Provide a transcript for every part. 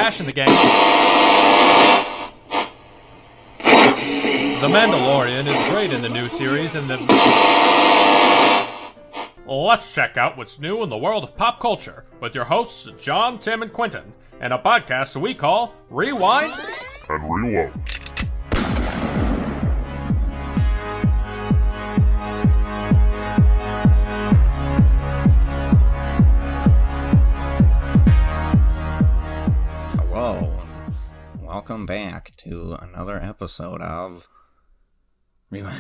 Ash and the gang. The Mandalorian is great in the new series, and let's check out what's new in the world of pop culture with your hosts John, Tim, and Quentin, and a podcast we call Rewind and Reload. Hello, and welcome back to another episode of Rewind.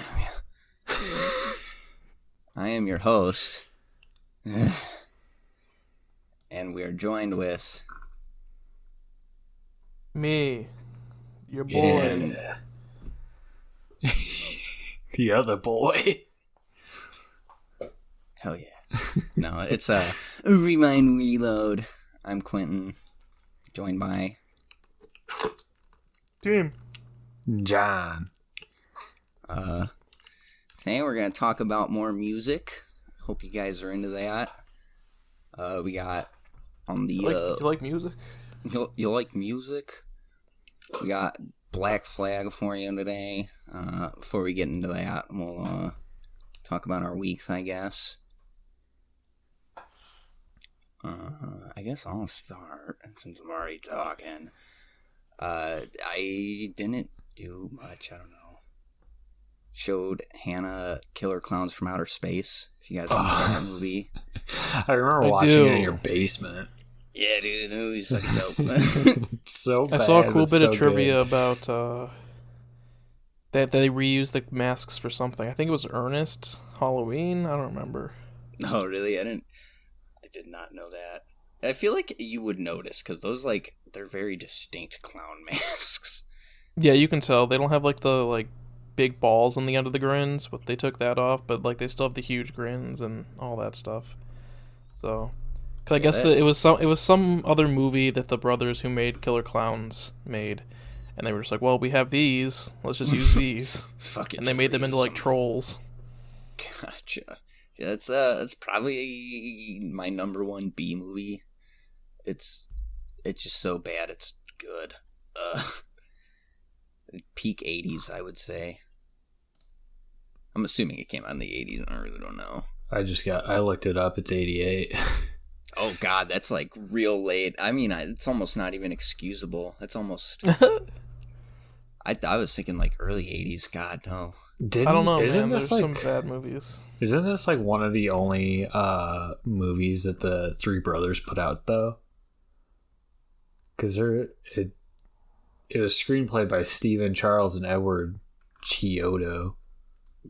I am your host, and we are joined with me, your boy. Yeah. The other boy. Hell yeah. No, it's a Rewind Reload. I'm Quentin, joined by Tim. John. Today we're going to talk about more music. Hope you guys are into that. We got on the... You like music? You like music? We got Black Flag for you today. Before we get into that, we'll talk about our weeks, I guess. I guess I'll start, since I'm already talking. I didn't do much, I don't know. Showed Hannah Killer Clowns from Outer Space, if you guys remember that movie. I remember watching it in your basement. Yeah, dude, the movie's fucking dope. So bad. I saw a cool bit of trivia about that they reused the masks for something. I think it was Ernest Halloween. I don't remember. Oh, really? I did not know that. I feel like you would notice, because those, they're very distinct clown masks. Yeah, you can tell. They don't have, the big balls on the end of the grins, but they took that off, but, they still have the huge grins and all that stuff. So, because I guess it was some other movie that the brothers who made Killer Clowns made, and they were just like, well, we have these, let's just use these. Fucking and they made them into, trolls. Gotcha. Yeah, that's probably my number one B movie. It's just so bad it's good. Peak 80s, I would say. I'm assuming it came out in the 80s, I really don't know. I looked it up, it's 88. Oh god, that's real late. I mean, it's almost not even excusable. It's almost... I was thinking early 80s, god, no. I don't know, isn't man. This There's some bad movies. Isn't this one of the only movies that the three brothers put out, though? Because it was screenplayed by Stephen Charles and Edward Chiodo.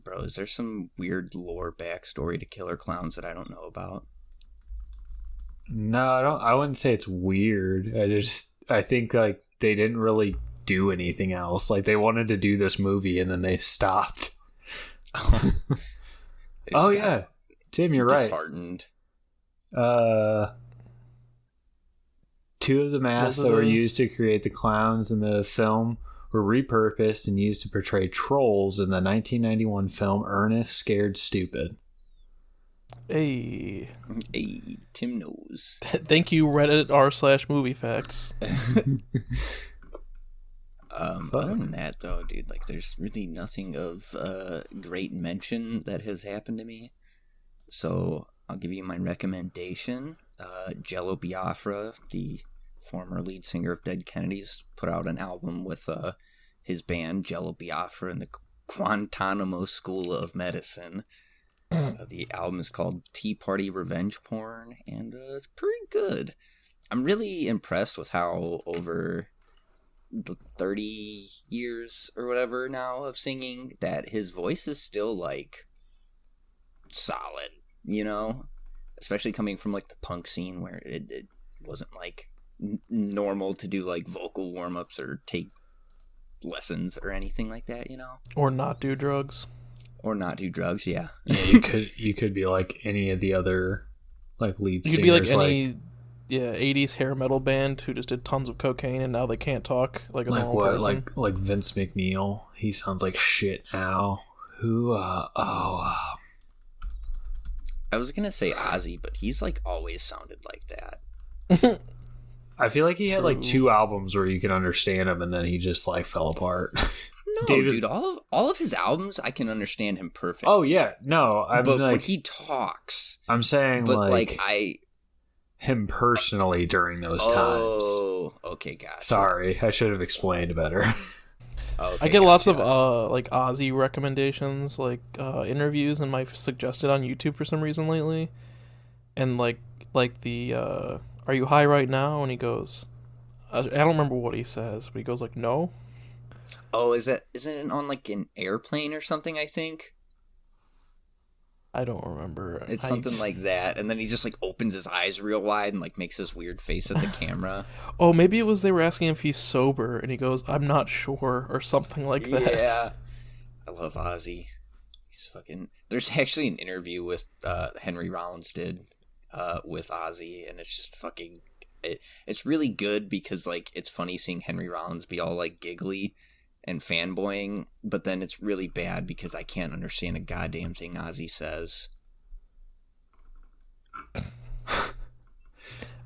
Bro, is there some weird lore backstory to Killer Clowns that I don't know about? No, I wouldn't say it's weird. I think they didn't really do anything else. They wanted to do this movie and then they stopped. Oh yeah, Tim, you're right. Disheartened. Two of the masks that were used to create the clowns in the film were repurposed and used to portray trolls in the 1991 film Ernest Scared Stupid. Hey, Tim knows. Thank you, Reddit r/movie facts. Other than that, though, dude, there's really nothing of great mention that has happened to me. So I'll give you my recommendation. Jello Biafra, the former lead singer of Dead Kennedys, put out an album with his band Jello Biafra and the Guantanamo School of Medicine. The album is called Tea Party Revenge Porn, and it's pretty good. I'm really impressed with how over the 30 years or whatever now of singing that his voice is still solid, especially coming from the punk scene where it wasn't normal to do vocal warm-ups or take lessons or anything like that, Or not do drugs. Or not do drugs, yeah. Yeah, you could be like any of the other lead singers. You could be any 80s hair metal band who just did tons of cocaine and now they can't talk like a normal person. Like Vince McNeil. He sounds like shit now. Who I was gonna say Ozzy, but he's always sounded like that. I feel like he had like True. 2 albums where you could understand him, and then he just like fell apart. No, David- dude, all of his albums, I can understand him perfectly. Oh yeah, no, I'm but like when he talks, I'm saying but like I. him personally during those times. Oh, okay, gotcha. Sorry, I should have explained better. Okay, I get lots of gotcha. like Ozzy recommendations, like interviews, and my suggested on YouTube for some reason lately, and like the "Are you high right now?" and he goes, I don't remember what he says, but he goes like, "No." Oh, isn't it on like an airplane or something? I think I don't remember. it's something like that. And then he just like opens his eyes real wide and like makes this weird face at the camera. Oh, maybe it was they were asking if he's sober, and he goes, "I'm not sure," or something like that. Yeah, I love Ozzy. He's fucking. There's actually an interview with Henry Rollins did with Ozzy, and it's just fucking. It's really good because like it's funny seeing Henry Rollins be all like giggly and fanboying, but then it's really bad because I can't understand a goddamn thing Ozzy says.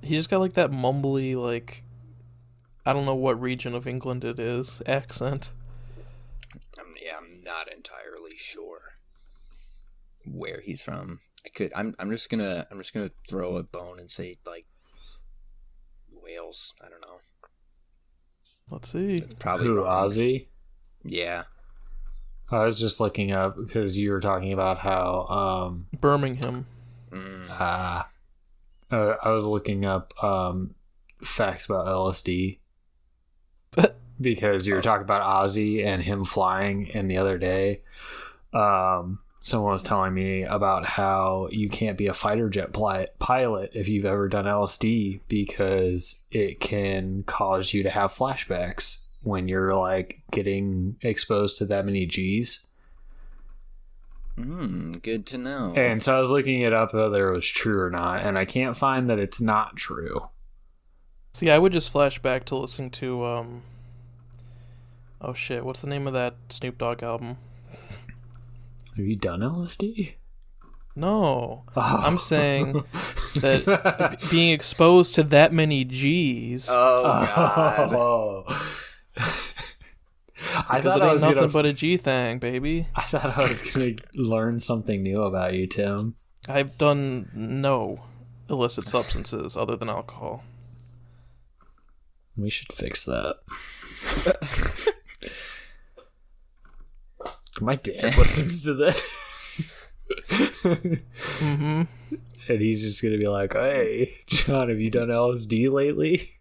He just got like that mumbly, like, I don't know what region of England it is, accent. I'm not entirely sure where he's from. I'm just gonna throw a bone and say like Wales. I don't know. Let's see. It's probably Who, wrong. Ozzy? Yeah. I was just looking up because you were talking about how Birmingham. I was looking up facts about LSD because you were talking about Ozzy and him flying, and the other day someone was telling me about how you can't be a fighter jet pilot if you've ever done LSD because it can cause you to have flashbacks when you're like getting exposed to that many G's. Good to know. And so I was looking it up whether it was true or not, and I can't find that it's not true. See, I would just flash back to listening to, oh shit, what's the name of that Snoop Dogg album? Have you done LSD? No. Oh. I'm saying that being exposed to that many G's. Oh god. Oh. I Because thought it I ain't was nothing gonna. but a G thing, baby. I thought I was gonna learn something new about you, Tim. I've done no illicit substances other than alcohol. We should fix that. My dad listens to this. Mm-hmm. And he's just gonna be like, "Hey, John, have you done LSD lately?"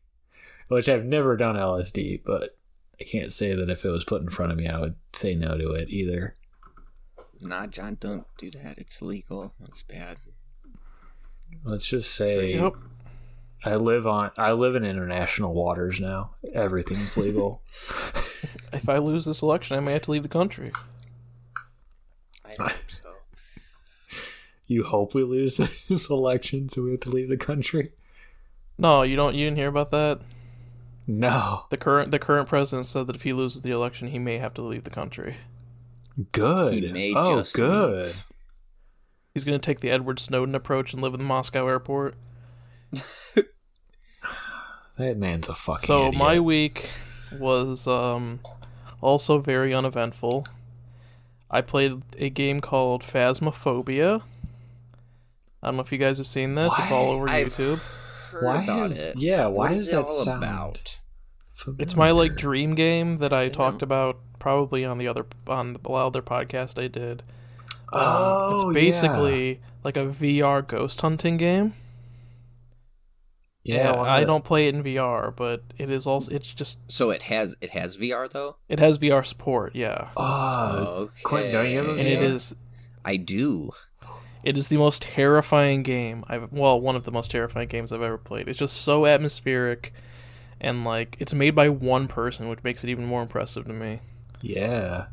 Which I've never done LSD, but I can't say that if it was put in front of me, I would say no to it either. Nah, John, don't do that. It's illegal. It's bad. Let's just say Yep. I live in international waters now. Everything's legal. If I lose this election, I may have to leave the country. I hope so. You hope we lose this election, so we have to leave the country? No, you didn't hear about that? No. The current president said that if he loses the election, he may have to leave the country. Good. He may oh, just good. leave. He's going to take the Edward Snowden approach and live in the Moscow airport. That man's a fucking So idiot. my week was also very uneventful. I played a game called Phasmophobia. I don't know if you guys have seen this. It's all over I've YouTube. heard Why about is- it. yeah, why What does is that it all sound about? It's my like familiar? dream game that I talked know. about probably on the other podcast I did. Oh, it's basically like a VR ghost hunting game. yeah. And I don't play it in VR, but it is also it's just So it has VR though? it has VR support, yeah. Oh, Okay. Quentin, don't you have a And it VR? I do. it is the most terrifying game one of the most terrifying games I've ever played. It's just so atmospheric and like it's made by one person, which makes it even more impressive to me. Yeah.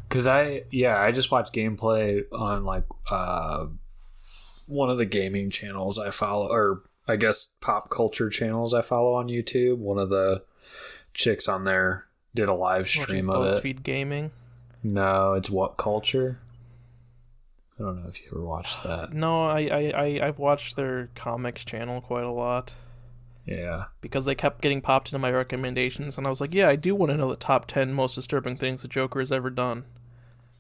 Cause I just watched gameplay on like one of the gaming channels I follow, or I guess pop culture channels I follow on YouTube. One of the chicks on there did a live stream Watching of it. BuzzFeed Gaming. No, it's What Culture. I don't know if you ever watched that. No, I've watched their comics channel quite a lot. Yeah. Because they kept getting popped into my recommendations, and I was like, yeah, I do want to know the top 10 most disturbing things the Joker has ever done.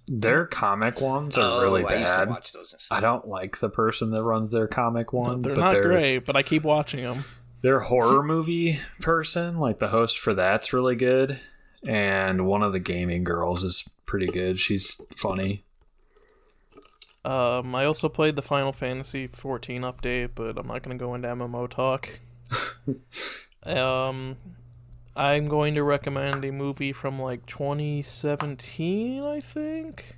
Their comic ones are really bad. I used to watch those. I don't like the person that runs their comic one. No, they're not great, but I keep watching them. Their horror movie person, like the host for that's really good. And one of the gaming girls is pretty good. She's funny. I also played the Final Fantasy 14 update, but I'm not going to go into MMO talk. I'm going to recommend a movie from like 2017, I think.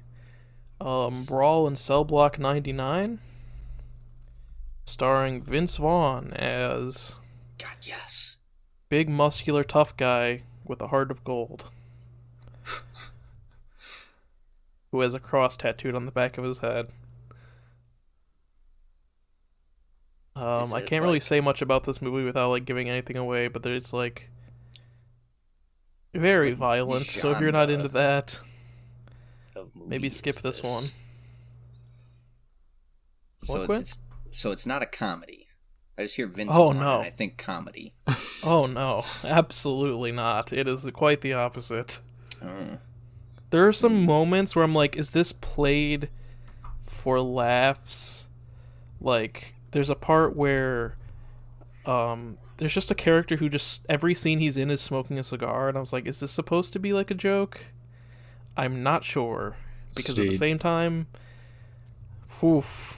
Brawl in Cell Block 99, starring Vince Vaughn as God, yes. big muscular tough guy with a heart of gold, who has a cross tattooed on the back of his head. I can't really say much about this movie without like giving anything away, but it's like very violent. So if you're not into that, maybe skip this one. So it's not a comedy. I just hear Vince Oh, Vaughn no. and I think comedy. Oh no, absolutely not. It is quite the opposite. Oh. There are some moments where I'm like, is this played for laughs? Like, there's a part where there's just a character who just, every scene he's in is smoking a cigar, and I was like, is this supposed to be like a joke? I'm not sure. Because at the same time, oof.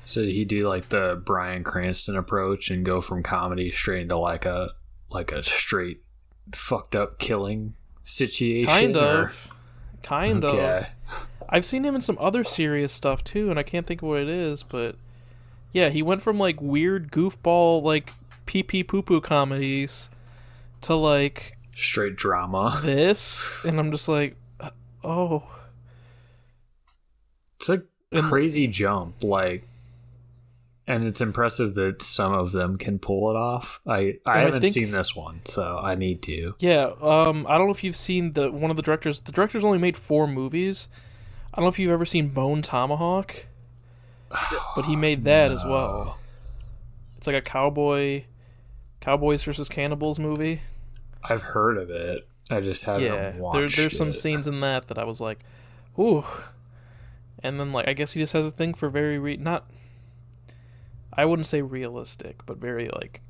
So did he do like the Bryan Cranston approach and go from comedy straight into like a straight fucked up killing situation? Kind of. I've seen him in some other serious stuff too, and I can't think of what it is, but yeah, he went from like weird goofball like pee pee poo poo comedies to like straight drama. This, and I'm just like, oh. It's a crazy jump, like, and it's impressive that some of them can pull it off. I haven't seen this one, so I need to. Yeah, I don't know if you've seen one of the directors. The director's only made 4 movies. I don't know if you've ever seen Bone Tomahawk, but he made that as well. It's like a cowboys versus cannibals movie. I've heard of it. I just haven't watched there's some scenes in that I was like, ooh. And then, like, I guess he just has a thing for very not, I wouldn't say realistic, but very, like,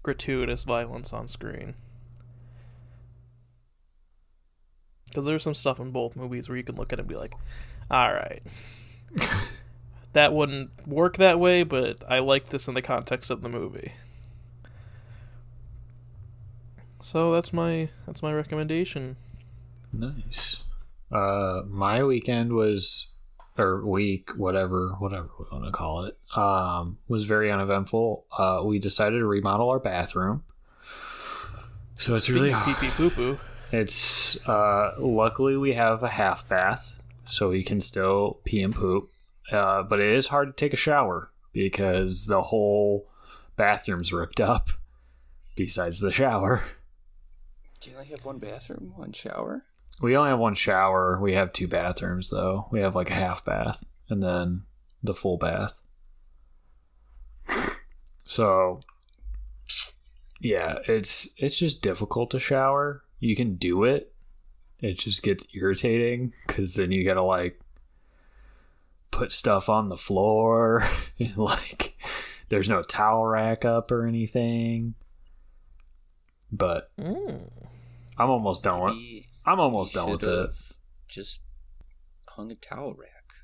gratuitous violence on screen. Because there's some stuff in both movies where you can look at it and be like, alright. That wouldn't work that way, but I like this in the context of the movie. So that's my recommendation. Nice. My weekend was, or week, whatever we want to call it, was very uneventful. We decided to remodel our bathroom. So it's really hard. Pee pee poo poo. It's, luckily we have a half bath, so we can still pee and poop. But it is hard to take a shower because the whole bathroom's ripped up besides the shower. Do you only have one bathroom, one shower? We only have one shower. We have 2 bathrooms, though. We have like a half bath and then the full bath. So, yeah, it's just difficult to shower. You can do it. It just gets irritating because then you gotta like put stuff on the floor. And, like, there's no towel rack up or anything. But I'm almost done with it. I'm almost done with it. Just hung a towel rack.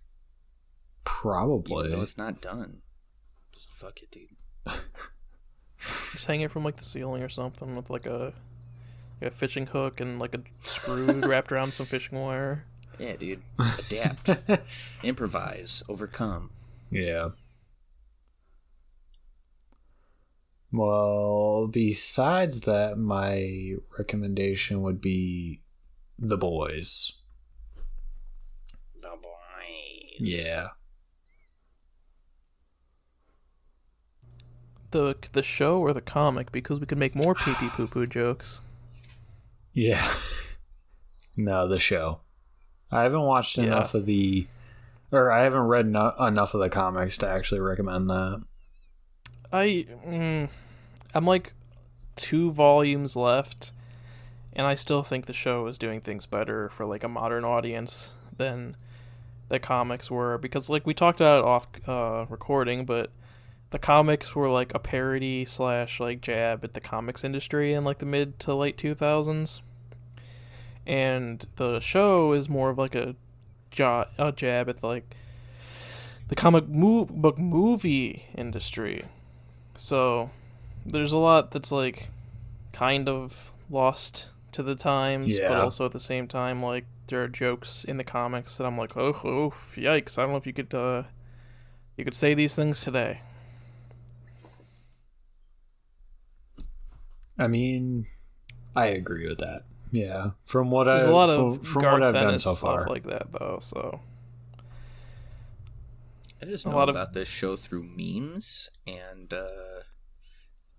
Probably. Even though it's not done. Just fuck it, dude. Just hang it from like the ceiling or something with like a fishing hook and like a screw wrapped around some fishing wire. Yeah, dude. Adapt. Improvise. Overcome. Yeah. Well, besides that, my recommendation would be The Boys. The Boys. Yeah. The show or the comic, because we could make more pee pee poo poo jokes. Yeah. No, the show. I haven't watched enough of I haven't read enough of the comics to actually recommend that. I'm like 2 volumes left, and I still think the show is doing things better for like a modern audience than the comics were, because like we talked about off recording, but the comics were like a parody slash like jab at the comics industry in like the mid to late 2000s, and the show is more of like a jab at like the book movie industry. So there's a lot that's like kind of lost to the times, but also at the same time, like there are jokes in the comics that I'm like, oh, yikes! I don't know if you could say these things today. I mean, I agree with that. Yeah, from what There's a lot of from Garth what I've done Ennis so stuff far, like that though. So I just know about this show through memes, and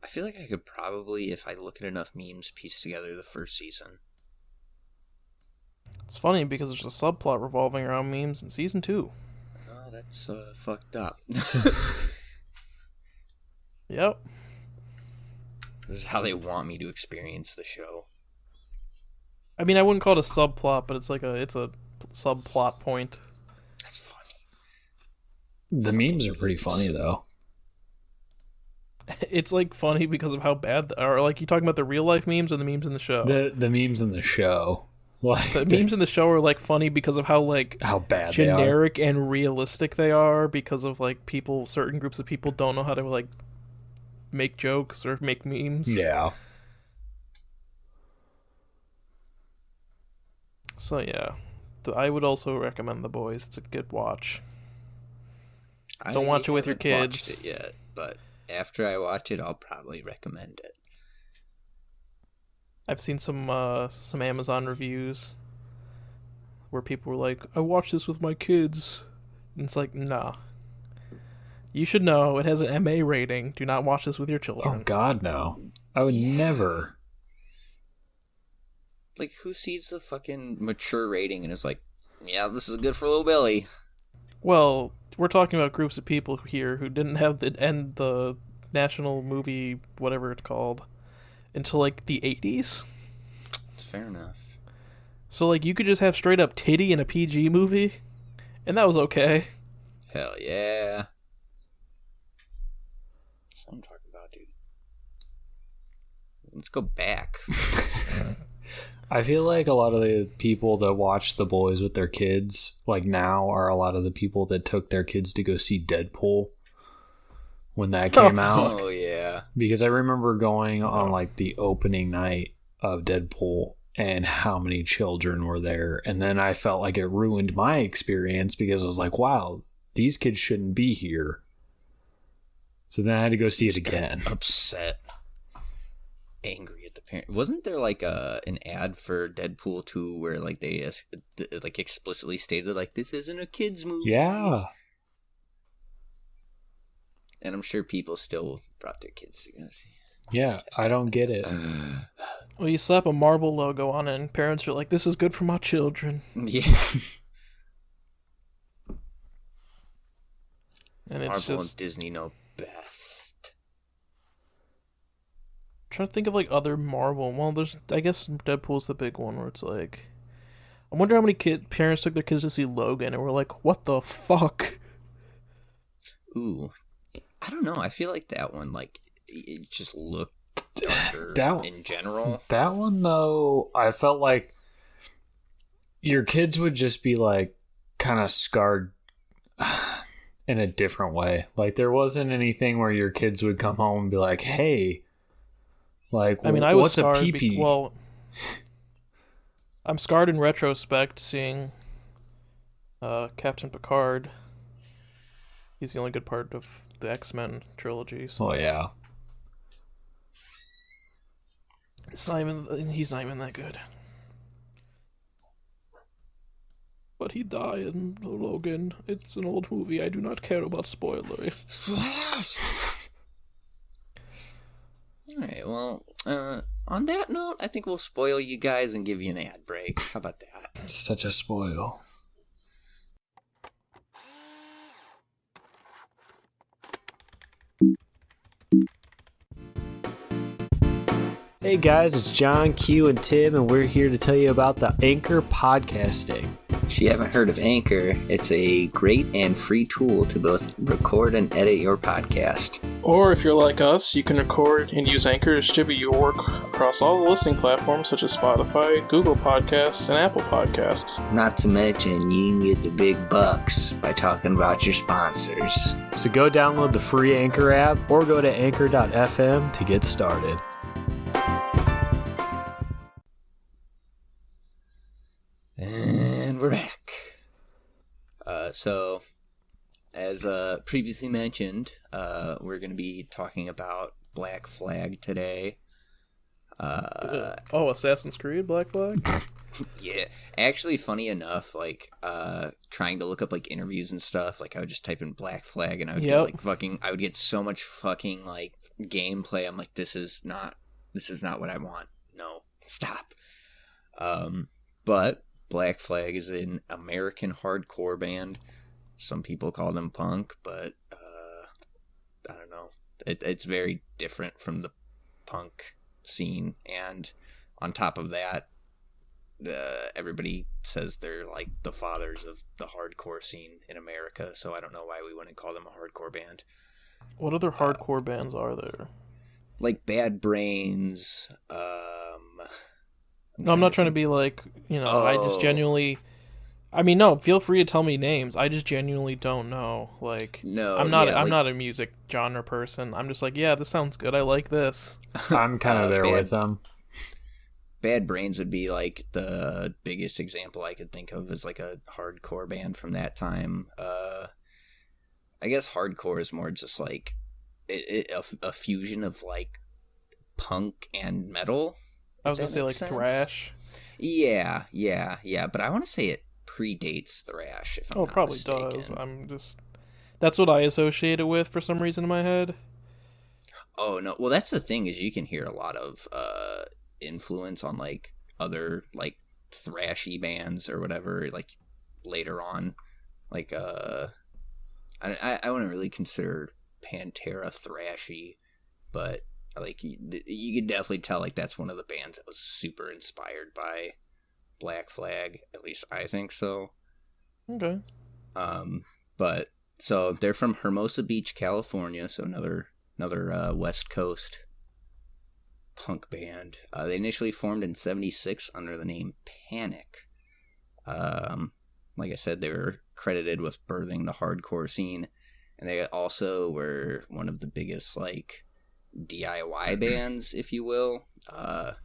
I feel like I could probably, if I look at enough memes, piece together the first season. it's funny because there's a subplot revolving around memes in season 2. Oh, that's fucked up. Yep. This is how they want me to experience the show. I mean, I wouldn't call it a subplot, but it's a subplot point. That's funny. the memes are pretty funny though. It's like funny because of how bad, or like you talking about the real life memes or the memes in the show? The memes in the show, like The memes in the show are like funny because of how bad generic and realistic they are, because of like certain groups of people don't know how to like make jokes or make memes. Yeah. So yeah, I would also recommend The Boys. It's a good watch. Don't watch it with your kids. Watched it yet, but after I watch it, I'll probably recommend it. I've seen some Amazon reviews where people were like, "I watched this with my kids," and it's like, nah. You should know it has an MA rating. Do not watch this with your children. Oh God, no! I would never. Like, who sees the fucking mature rating and is like, "Yeah, this is good for little Billy"? Well, we're talking about groups of people here who didn't have the national movie, whatever it's called, until like the 80s. It's fair enough. So like you could just have straight up titty in a PG movie, and that was okay. Hell yeah. That's what I'm talking about, dude. Let's go back. I feel like a lot of the people that watch The Boys with their kids, like now, are a lot of the people that took their kids to go see Deadpool when that came out. Oh, yeah. Because I remember going on like the opening night of Deadpool and how many children were there. And then I felt like it ruined my experience because I was like, wow, these kids shouldn't be here. So then I had to go see it again. Upset. Angry at the parent. Wasn't there like an ad for Deadpool 2 where like they like explicitly stated like this isn't a kids movie? Yeah. And I'm sure people still brought their kids to go see it. Yeah, I don't get it. Well, you slap a Marvel logo on it, and parents are like, "This is good for my children." Yeah. And it's Marvel just and Disney know best. trying to think of like other Marvel. Well, I guess Deadpool's the big one where it's like, I wonder how many parents took their kids to see Logan and were like, "What the fuck?" Ooh, I don't know. I feel like that one, like, it just looked darker in general. That one, though, I felt like your kids would just be, like, kind of scarred in a different way. Like, there wasn't anything where your kids would come home and be like, hey, like, I mean, I was what's a scarred pee-pee? well, I'm scarred in retrospect seeing Captain Picard. He's the only good part of the X-Men trilogy. So. Oh, yeah. He's not even that good. But he died in Logan. It's an old movie. I do not care about spoilers. Alright, well, on that note, I think we'll spoil you guys and give you an ad break. How about that? Such a spoil. Hey guys, it's John, Q, and Tim, and we're here to tell you about the Anchor podcasting. If you haven't heard of Anchor, it's a great and free tool to both record and edit your podcast. Or if you're like us, you can record and use Anchor to distribute your work across all the listening platforms such as Spotify, Google Podcasts, and Apple Podcasts. Not to mention, you can get the big bucks by talking about your sponsors. So go download the free Anchor app or go to anchor.fm to get started. And we're back. So, as previously mentioned, we're going to be talking about Black Flag today. Assassin's Creed Black Flag? Yeah. Actually, funny enough, trying to look up, interviews and stuff, I would just type in Black Flag, and I would get, I would get so much fucking, gameplay. I'm like, this is not what I want. No, stop. But Black Flag is an American hardcore band. Some people call them punk, but I don't know. It's very different from the punk scene, and on top of that, everybody says they're the fathers of the hardcore scene in America, so I don't know why we wouldn't call them a hardcore band. What other hardcore bands are there? Bad Brains, No, I'm not trying to be I just genuinely... no, feel free to tell me names. I just genuinely don't know. No, I'm not a music genre person. I'm just this sounds good. I like this. I'm kind of there with them. Bad Brains would be the biggest example I could think of as a hardcore band from that time. I guess hardcore is more just a fusion of punk and metal. I was gonna say thrash. Yeah, but I want to say it predates thrash. If I'm not probably mistaken. does. That's what I associate it with for some reason in my head. Oh no, well that's the thing is you can hear a lot of influence on other thrashy bands or whatever later on. I wouldn't really consider Pantera thrashy, but you could definitely tell that's one of the bands that was super inspired by Black Flag. At least I think so. Okay. But so they're from Hermosa Beach, California. So another West Coast punk band. They initially formed in '76 under the name Panic. Like I said, they were credited with birthing the hardcore scene, and they also were one of the biggest DIY bands, if you will. I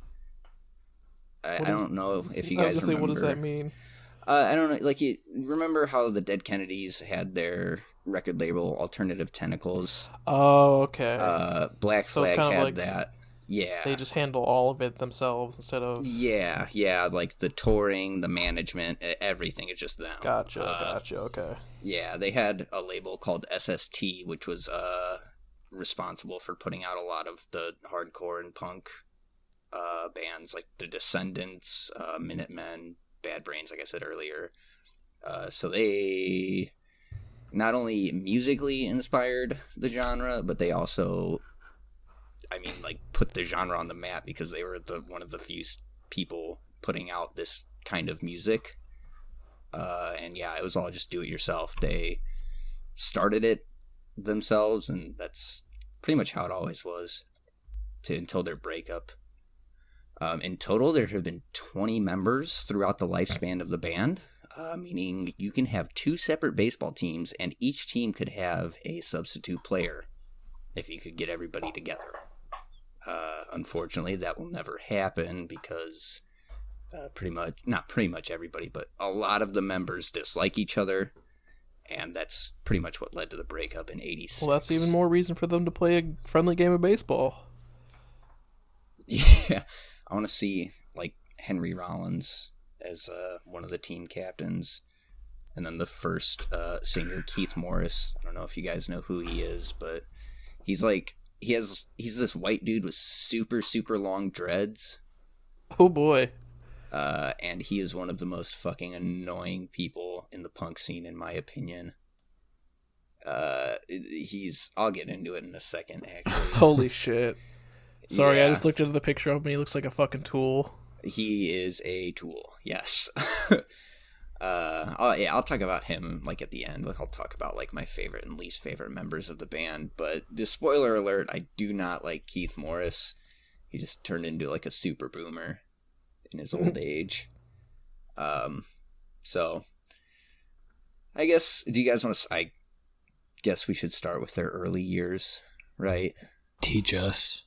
don't know if you guys remember. What does that mean? I don't know. You remember how the Dead Kennedys had their record label Alternative Tentacles? Oh, okay. Black Flag had that. Yeah. They just handle all of it themselves instead of... Yeah. The touring, the management, everything is just them. Gotcha, okay. Yeah, they had a label called SST, which was responsible for putting out a lot of the hardcore and punk bands like the Descendants, Minutemen, Bad Brains, like I said earlier. So they not only musically inspired the genre, but they also, put the genre on the map because they were one of the few people putting out this kind of music. And yeah, it was all just do it yourself. They started it themselves, and that's pretty much how it always was until their breakup. In total, there have been 20 members throughout the lifespan of the band, meaning you can have 2 separate baseball teams, and each team could have a substitute player if you could get everybody together. Unfortunately, that will never happen because not pretty much everybody, but a lot of the members dislike each other. And that's pretty much what led to the breakup in '86. Well, that's even more reason for them to play a friendly game of baseball. Yeah. I want to see, Henry Rollins as one of the team captains. And then the first singer, Keith Morris. I don't know if you guys know who he is, but he's he's this white dude with super, super long dreads. Oh, boy. And he is one of the most fucking annoying people in the punk scene, in my opinion. I'll get into it in a second, actually. Holy shit. Sorry, Yeah. I just looked at the picture of him. He looks like a fucking tool. He is a tool, yes. I'll talk about him like at the end. I'll talk about like my favorite and least favorite members of the band. But the spoiler alert: I do not like Keith Morris. He just turned into like a super boomer in his old age. So I guess do you guys want to? I guess we should start with their early years, right? Teach us.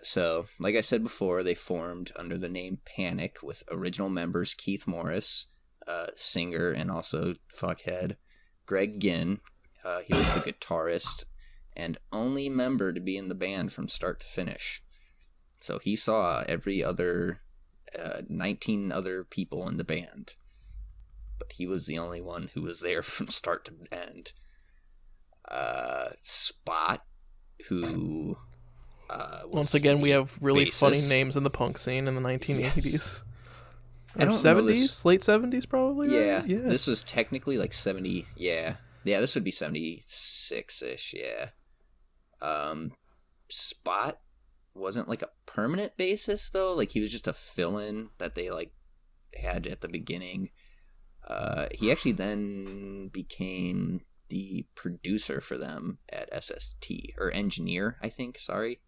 So, like I said before, they formed under the name Panic with original members Keith Morris, singer and also fuckhead, Greg Ginn, he was the guitarist, and only member to be in the band from start to finish. So he saw every other, 19 other people in the band, but he was the only one who was there from start to end. Spot, who... Once again, we have really bassist. funny names in the punk scene in the 1980s. Yes. I Or don't know 70s? this- Late 70s, probably? Yeah, right? Yeah. this was technically like 70. Yeah, this would be 76-ish. Yeah. Spot wasn't like a permanent bassist though. Like he was just a fill-in that they like had at the beginning. He actually then became the producer for them at SST, or engineer, I think. Sorry.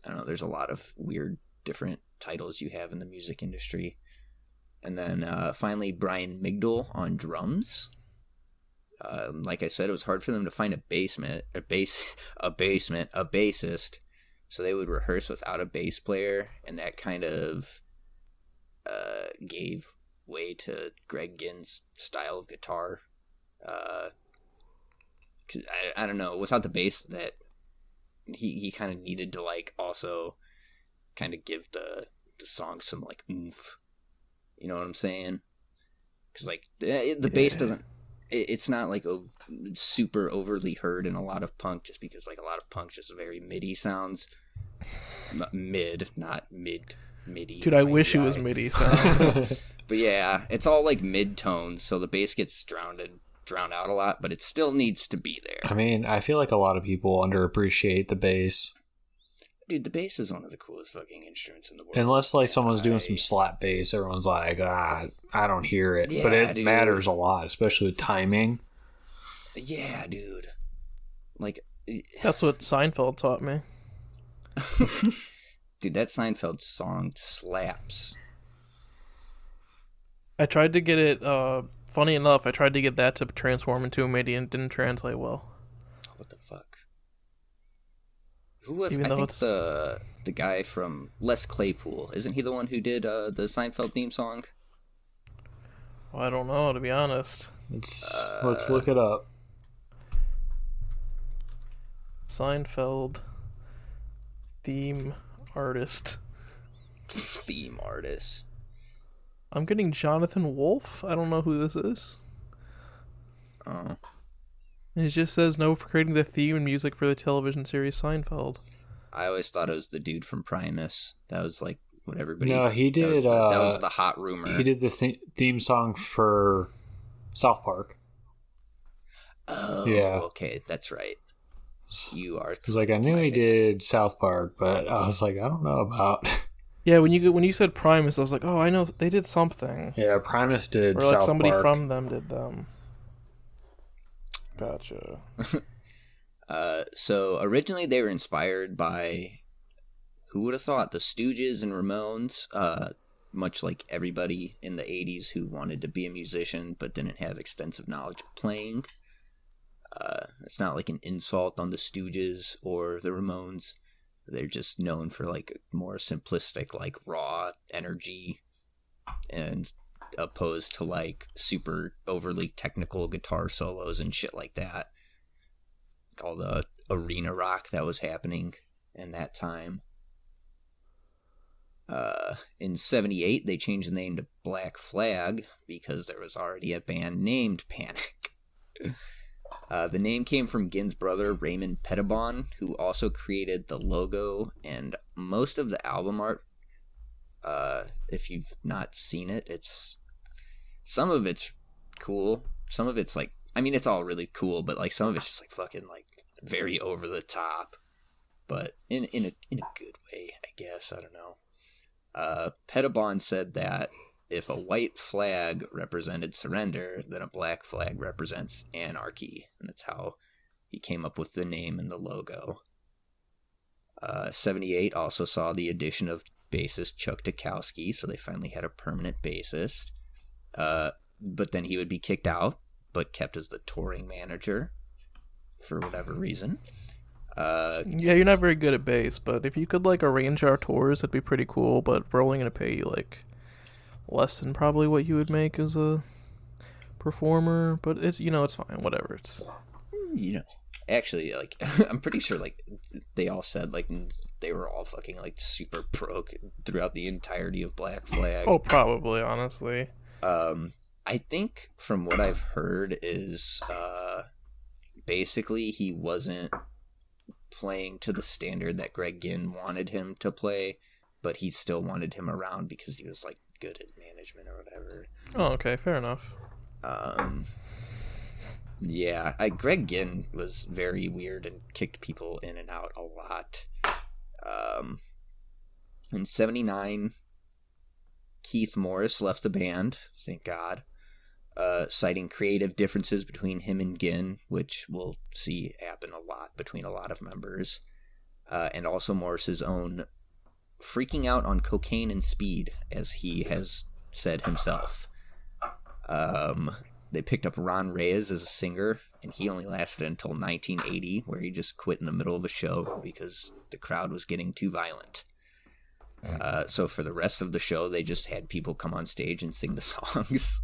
I don't know. There's a lot of weird different titles you have in the music industry. And then finally Brian Migdal on drums. Like I said, it was hard for them to find a bassist. So they would rehearse without a bass player, and that kind of gave way to Greg Ginn's style of guitar. 'Cause I don't know, without the bass, that he kind of needed to like also kind of give the song some like oomph. You know what I'm saying? Because like the bass doesn't. It's not like super overly heard in a lot of punk, just because like a lot of punk just very MIDI sounds. Not mid, not MIDI. Dude, I wish it was MIDI sounds. But yeah, it's all like mid tones, so the bass gets drowned out a lot, but it still needs to be there. I mean, I feel like a lot of people underappreciate the bass. Dude, the bass is one of the coolest fucking instruments in the world. Unless like someone's doing some slap bass, everyone's like, I don't hear it. Yeah, but it dude. matters a lot, especially with timing. Yeah, dude. Like, That's what Seinfeld taught me. dude, that Seinfeld song slaps. I tried to get it, funny enough, I tried to get that to transform into a MIDI and it didn't translate well. What the fuck? Who was? Even I though think it's- the guy from Les Claypool. Isn't he the one who did the Seinfeld theme song? Well, I don't know, to be honest. Let's look it up. Seinfeld theme artist. Theme artist. I'm getting Jonathan Wolfe. I don't know who this is. Oh. And it just says no for creating the theme and music for the television series Seinfeld. I always thought it was the dude from Primus. That was like what everybody. No, he did. That was the hot rumor. He did the theme song for South Park. Oh, Yeah. okay, that's right. You are. Because like I knew he did South Park, but I was like, I don't know about. Yeah, when you said Primus, I was like, oh, I know they did something. Yeah, Primus did Or like South somebody Park. from them did them. Gotcha. So originally they were inspired by, who would have thought, the Stooges and Ramones, much like everybody in the 80s who wanted to be a musician but didn't have extensive knowledge of playing. It's not like an insult on the Stooges or the Ramones. They're just known for like more simplistic, like raw energy, and opposed to like super overly technical guitar solos and shit like that. All the arena rock that was happening in that time. In 78, they changed the name to Black Flag because there was already a band named Panic. The name came from Ginn's brother, Raymond Pettibon, who also created the logo and most of the album art. If you've not seen it, some of it's cool. Some of it's like, I mean, it's all really cool, but like some of it's just like fucking like very over the top. but in a good way, I guess. I don't know. Pettibon said that if a white flag represented surrender, then a black flag represents anarchy, and that's how he came up with the name and the logo. 78 also saw the addition of bassist Chuck Dukowski, so they finally had a permanent bassist. But then he would be kicked out, but kept as the touring manager for whatever reason. Yeah, you're not very good at bass, but if you could like arrange our tours, that'd be pretty cool. But we're only gonna pay you like less than probably what you would make as a performer. But it's it's fine, whatever. It's Actually, like, I'm pretty sure, like, they all said, like, they were all fucking, like, super pro throughout the entirety of Black Flag. Oh, probably, honestly. I think from what I've heard is, basically he wasn't playing to the standard that Greg Ginn wanted him to play, but he still wanted him around because he was, like, good at management or whatever. Oh, okay, fair enough. Yeah, Greg Ginn was very weird and kicked people in and out a lot. In 79, Keith Morris left the band, thank God, citing creative differences between him and Ginn, which we'll see happen a lot between a lot of members, and also Morris's own freaking out on cocaine and speed, as he has said himself. They picked up Ron Reyes as a singer, and he only lasted until 1980, where he just quit in the middle of a show because the crowd was getting too violent. So for the rest of the show, they just had people come on stage and sing the songs.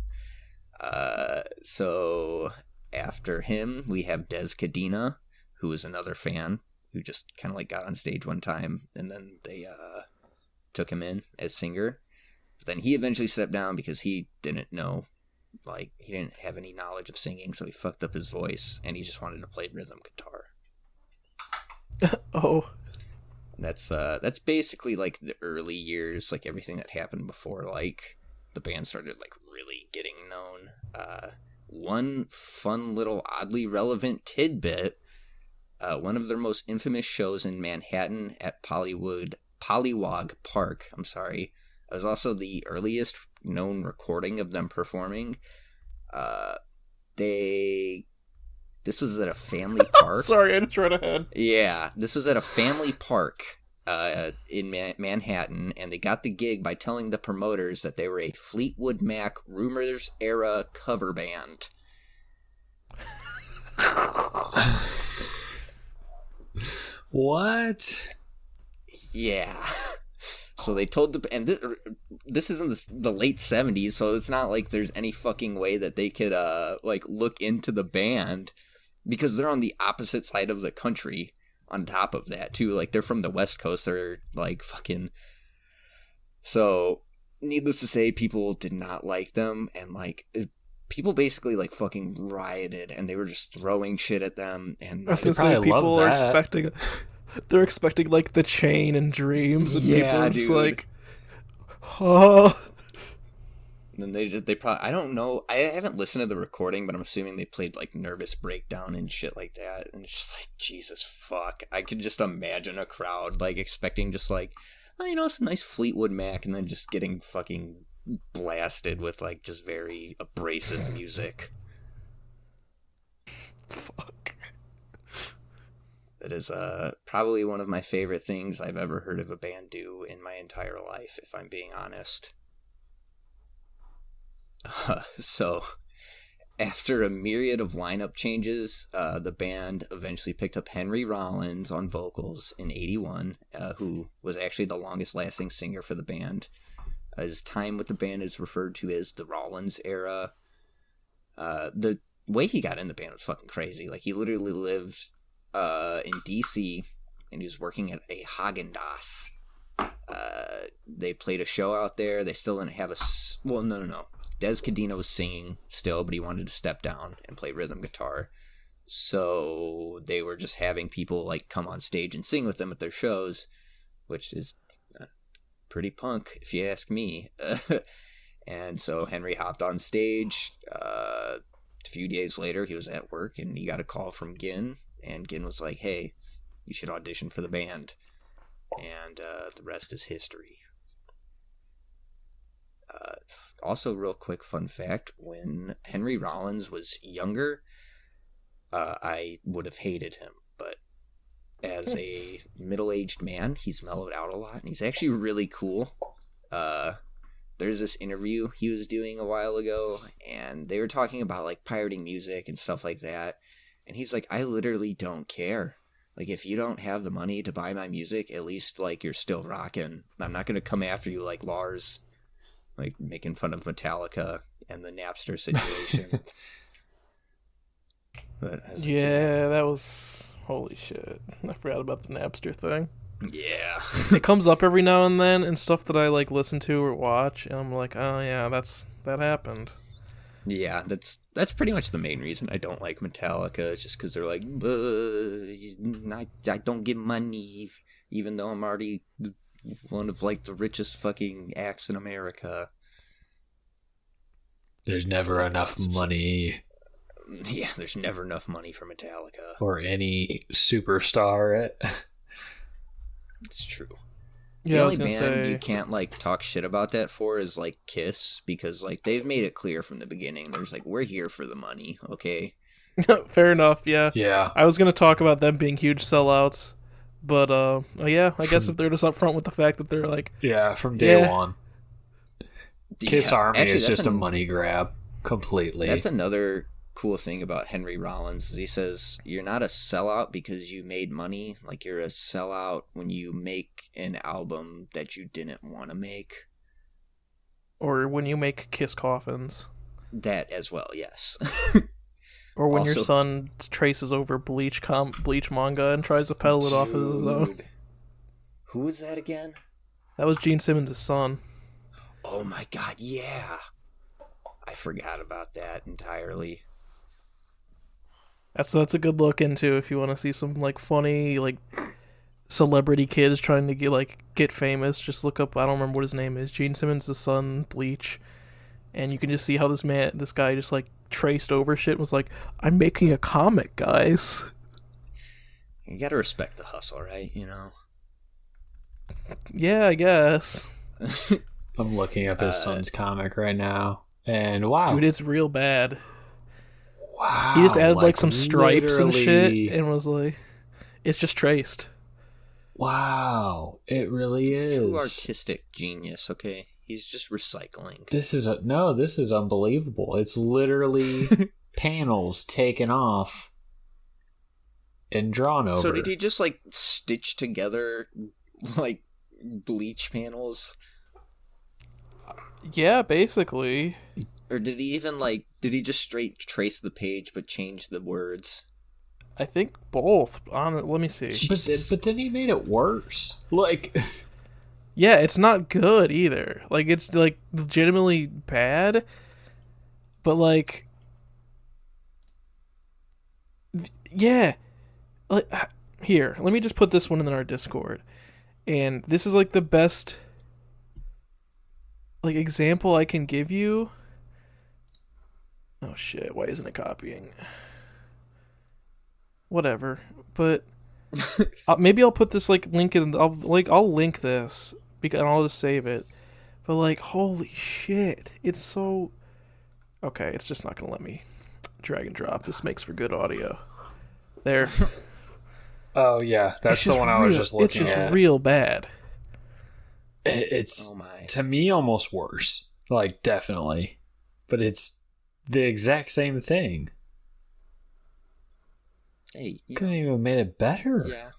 So after him, we have Des Cadena, who was another fan, who just kind of like got on stage one time, and then they took him in as singer. But then he eventually stepped down because he didn't know. Like, he didn't have any knowledge of singing, so he fucked up his voice, and he just wanted to play rhythm guitar. Oh. That's basically, like, the early years, like, everything that happened before, like, the band started, like, really getting known. One fun little oddly relevant tidbit, one of their most infamous shows in Manhattan at Pollywog Park, it was also the earliest known recording of them performing. This was at a family park. Sorry, I just read ahead. Yeah, this was at a family park in Manhattan, and they got the gig by telling the promoters that they were a Fleetwood Mac Rumors era cover band. What? Yeah. So they told and this is in the late 70s, so it's not like there's any fucking way that they could like look into the band, because they're on the opposite side of the country on top of that too. Like, they're from the West Coast. They're like fucking, so needless to say, people did not like them, and like people basically like fucking rioted, and they were just throwing shit at them, and I was gonna say, people are expecting, they're expecting like The Chain and Dreams, and people are just like, oh. And then they probably, I don't know, I haven't listened to the recording, but I'm assuming they played like Nervous Breakdown and shit like that, and it's just like, Jesus fuck, I could just imagine a crowd like expecting just like, oh, some nice Fleetwood Mac, and then just getting fucking blasted with like just very abrasive music. Fuck. That is probably one of my favorite things I've ever heard of a band do in my entire life, if I'm being honest. So, after a myriad of lineup changes, the band eventually picked up Henry Rollins on vocals in 81, who was actually the longest-lasting singer for the band. His time with the band is referred to as the Rollins era. The way he got in the band was fucking crazy. Like, he literally lived in DC, and he was working at a Haagen-Dazs. They played a show out there. They still didn't have no. Des Cadena was singing still, but he wanted to step down and play rhythm guitar. So they were just having people like come on stage and sing with them at their shows, which is pretty punk, if you ask me. And so Henry hopped on stage. A few days later, he was at work, and he got a call from Ginn, and Ginn was like, hey, You should audition for the band. And the rest is history. Also, real quick fun fact, when Henry Rollins was younger, I would have hated him, but as a middle-aged man, he's mellowed out a lot, and he's actually really cool. There's this interview he was doing a while ago, and they were talking about, like, pirating music and stuff like that, and he's like, I literally don't care. Like, if you don't have the money to buy my music, at least, like, you're still rocking. I'm not going to come after you like Lars, like, making fun of Metallica and the Napster situation. But yeah, that was... Holy shit. I forgot about the Napster thing. Yeah. It comes up every now and then and stuff that I, like, listen to or watch, and I'm like, oh, yeah, that happened. Yeah, that's pretty much the main reason I don't like Metallica. It's just because they're like, I don't get money, even though I'm already one of, like, the richest fucking acts in America. There's never enough money. Yeah, there's never enough money for Metallica. Or any superstar. It's true. Yeah, the I was only gonna band say... you can't, like, talk shit about that for is, like, Kiss, because, like, they've made it clear from the beginning. There's like, we're here for the money, okay? Fair enough, yeah. Yeah. I was gonna talk about them being huge sellouts, but, yeah, I guess if they're just upfront with the fact that they're like... Yeah, from day one. Kiss Yeah, Army actually, is just a money grab, completely. That's another cool thing about Henry Rollins is he says you're not a sellout because you made money, like you're a sellout when you make an album that you didn't want to make. Or when you make Kiss coffins. That as well, yes. Or when Also, your son traces over Bleach manga and tries to peddle it off as his own. Who was that again? That was Gene Simmons' son. Oh my god, yeah. I forgot about that entirely. That's a good look into if you want to see some, like, funny, like, celebrity kids trying to get famous. Just look up, I don't remember what his name is, Gene Simmons' son, Bleach, and you can just see how this guy just, like, traced over shit and was like, I'm making a comic, guys. You gotta respect the hustle, right? You know? Yeah, I guess. I'm looking up his son's comic right now, and wow. Dude, it's real bad. Wow. He just added, like, some stripes and shit, literally... and was like, it's just traced. Wow, it really is. True artistic genius, okay? He's just recycling. This is unbelievable. It's literally panels taken off and drawn over. So did he just, like, stitch together, like, Bleach panels? Yeah, basically. Or did he even, like, did he just straight trace the page but change the words? I think both. Let me see. But then he made it worse. Like, yeah, it's not good either. Like, it's, like, legitimately bad. But, like, yeah. Like, here, let me just put this one in our Discord. And this is, like, the best, like, example I can give you. Oh shit, why isn't it copying? Whatever. But maybe I'll put this, like, link in. I'll link this because I'll just save it. But, like, holy shit, it's so... Okay, it's just not gonna let me drag and drop. This makes for good audio. There. oh yeah, that's the one I was just looking at. It's just real bad. It's Oh my. to me almost worse. Like, definitely. But it's the exact same thing. Hey, you Couldn't even have made it better. yeah.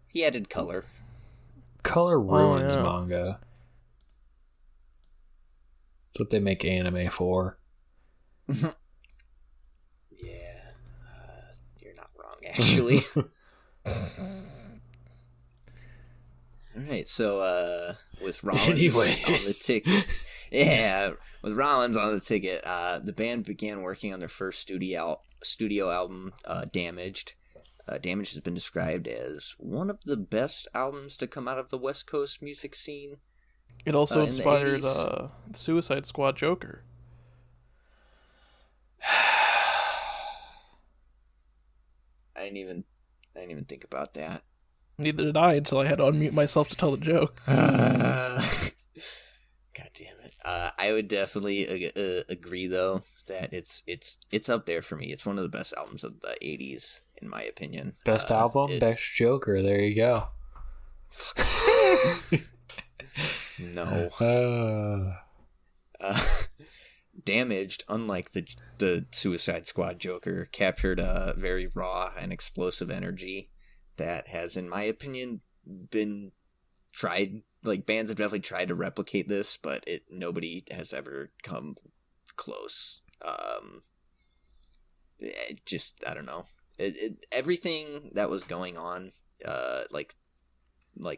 He added color. Color ruins yeah. manga. That's what they make anime for. Yeah. You're not wrong, actually. Alright, so, with Rollins on the ticket... Yeah, with Rollins on the ticket, the band began working on their first studio album, Damaged. Damaged has been described as one of the best albums to come out of the West Coast music scene. It also in the inspired 80s. Suicide Squad Joker. didn't even think about that. Neither did I until I had to unmute myself to tell the joke. God damn it. I would definitely agree though that it's up there for me. It's one of the best albums of the 80s in my opinion. Best album, best Joker. There you go. No. Damaged, unlike the Suicide Squad Joker, captured a very raw and explosive energy that has, in my opinion, been tried. Like, bands have definitely tried to replicate this, but nobody has ever come close. I don't know. Everything that was going on, like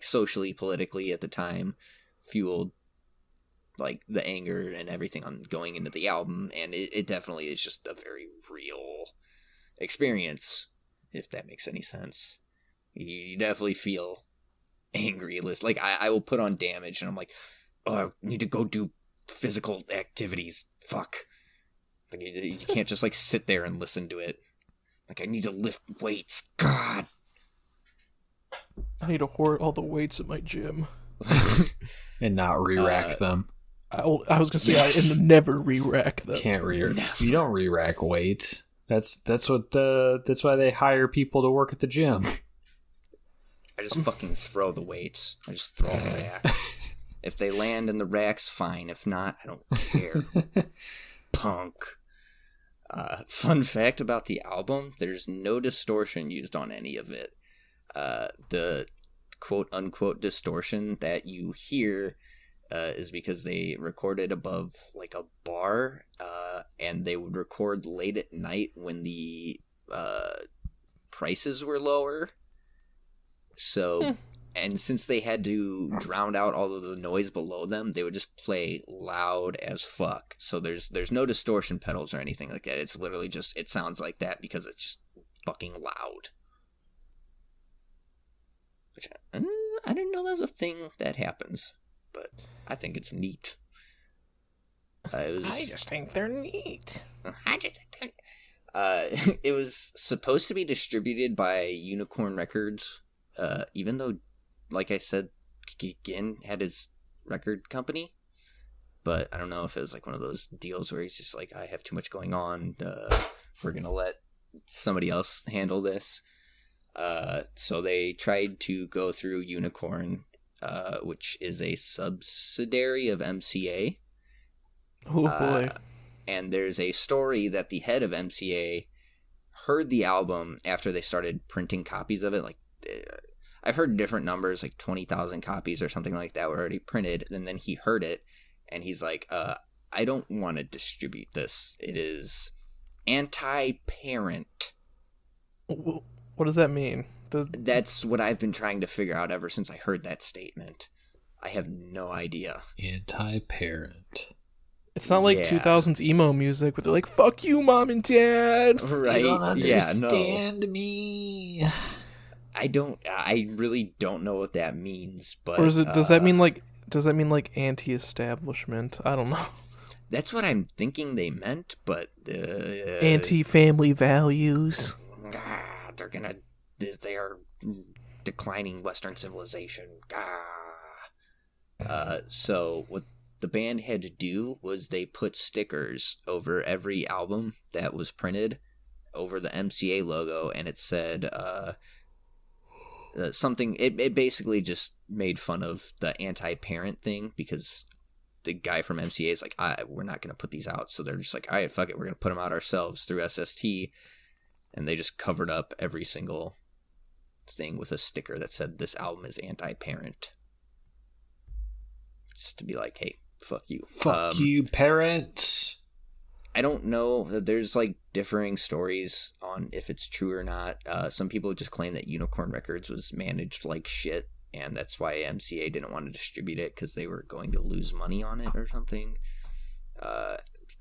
socially, politically at the time, fueled like the anger and everything on going into the album, and it definitely is just a very real experience, if that makes any sense. You definitely feel angry. Like I will put on Damage and I'm like, oh, I need to go do physical activities. Fuck. Like you can't just like sit there and listen to it. Like I need to lift weights. God. I need to hoard all the weights at my gym. And not re-rack them. I was gonna say Yes. I never re-rack them. Can't you don't re-rack weights. That's why they hire people to work at the gym. I just fucking throw the weights. I just throw them back. If they land in the racks, fine. If not, I don't care. Punk. Fun fact about the album, there's no distortion used on any of it. The quote-unquote distortion that you hear is because they recorded above like a bar, and they would record late at night when the prices were lower. So, and since they had to drown out all of the noise below them, they would just play loud as fuck. So there's no distortion pedals or anything like that. It's literally just, it sounds like that because it's just fucking loud. Which I didn't know that was a thing that happens, but I think it's neat. I just think they're neat. It was supposed to be distributed by Unicorn Records, even though, like I said, Ginn had his record company. But I don't know if it was like one of those deals where he's just like, I have too much going on. We're going to let somebody else handle this. So they tried to go through Unicorn, which is a subsidiary of MCA. Oh boy. And there's a story that the head of MCA heard the album after they started printing copies of it. Like, I've heard different numbers, like 20,000 copies or something like that were already printed. And then he heard it, and he's like, I don't want to distribute this. It is anti-parent. What does that mean? That's what I've been trying to figure out ever since I heard that statement. I have no idea. Anti-parent. It's not like 2000s emo music where they're like, fuck you, mom and dad. Right? You don't understand no. me. I really don't know what that means, but or does that mean like anti-establishment? I don't know. That's what I'm thinking they meant, but anti-family values. They are declining Western civilization. So what the band had to do was they put stickers over every album that was printed over the MCA logo, and it said something. It basically just made fun of the anti-parent thing, because the guy from MCA is like, we're not going to put these out. So they're just like, all right, fuck it, we're going to put them out ourselves through SST. And they just covered up every single thing with a sticker that said, this album is anti-parent. Just to be like, hey, fuck you. Fuck you, parents. I don't know. There's like differing stories on if it's true or not. Some people just claim that Unicorn Records was managed like shit, and that's why MCA didn't want to distribute it, because they were going to lose money on it or something.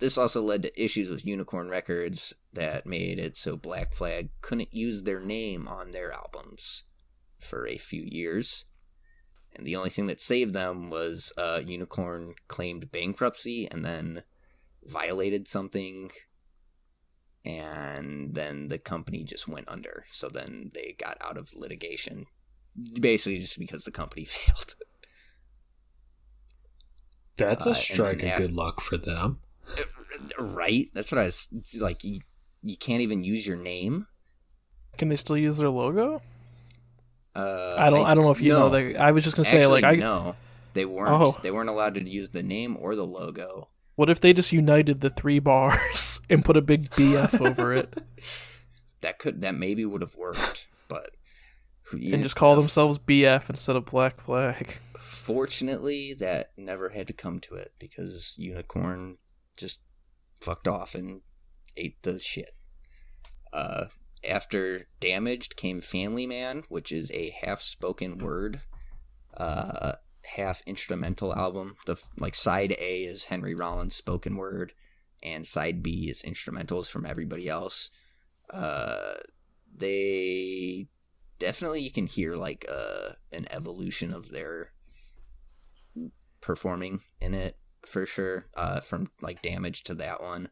This also led to issues with Unicorn Records that made it so Black Flag couldn't use their name on their albums for a few years. And the only thing that saved them was Unicorn claimed bankruptcy and then violated something. and then the company just went under. So then they got out of litigation, basically just because the company failed. That's a strike of good luck for them. Right? That's what I was like. You can't even use your name. Can they still use their logo? I don't know if you know that. I was just gonna say, like, no, they weren't. Oh. They weren't allowed to use the name or the logo. What if they just united the 3 bars and put a big BF over it? That maybe would have worked, but and just call themselves BF instead of Black Flag. Fortunately, that never had to come to it because Unicorn just fucked off and ate the shit. After Damaged came Family Man, which is a half spoken word, half instrumental album. Side A is Henry Rollins spoken word, and side B is instrumentals from everybody else. They definitely, you can hear like an evolution of their performing in it for sure. From like Damaged to that one,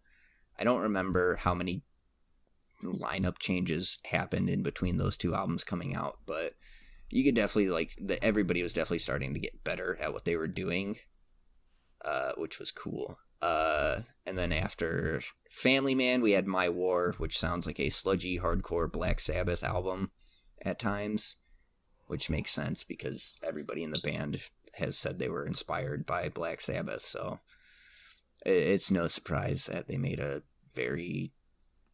I don't remember how many lineup changes happened in between those 2 albums coming out, but you could definitely everybody was definitely starting to get better at what they were doing, which was cool. And then after Family Man, we had My War, which sounds like a sludgy hardcore Black Sabbath album at times, which makes sense because everybody in the band has said they were inspired by Black Sabbath, so it's no surprise that they made a very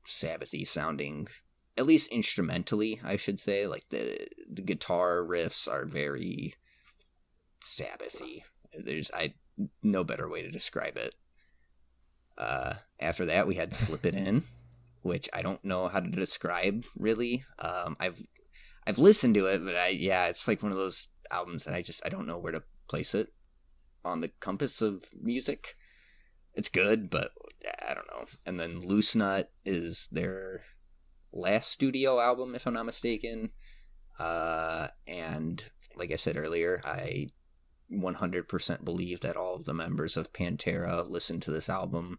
Sabbathy sounding, at least instrumentally, I should say. Like the guitar riffs are very Sabbathy. There's no better way to describe it. After that, we had Slip It In, which I don't know how to describe really. I've listened to it, but it's like one of those albums that I don't know where to place it on the compass of music. It's good, but I don't know. And then Loose Nut is their last studio album, if I'm not mistaken. And like I said earlier, I 100% believe that all of the members of Pantera listened to this album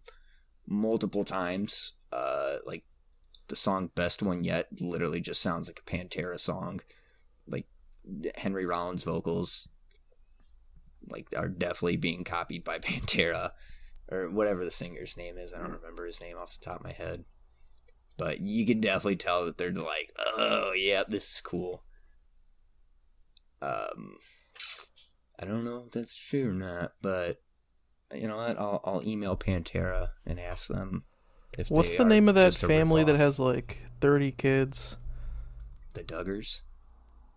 multiple times. Like the song Best One Yet literally just sounds like a Pantera song. Like Henry Rollins' vocals are definitely being copied by Pantera, or whatever the singer's name is. I don't remember his name off the top of my head, but you can definitely tell that they're like, oh yeah, this is cool. I don't know if that's true or not, but you know what? I'll email Pantera and ask them if what's they the are name of that just a family that ripoff. has like 30 kids? The Duggars?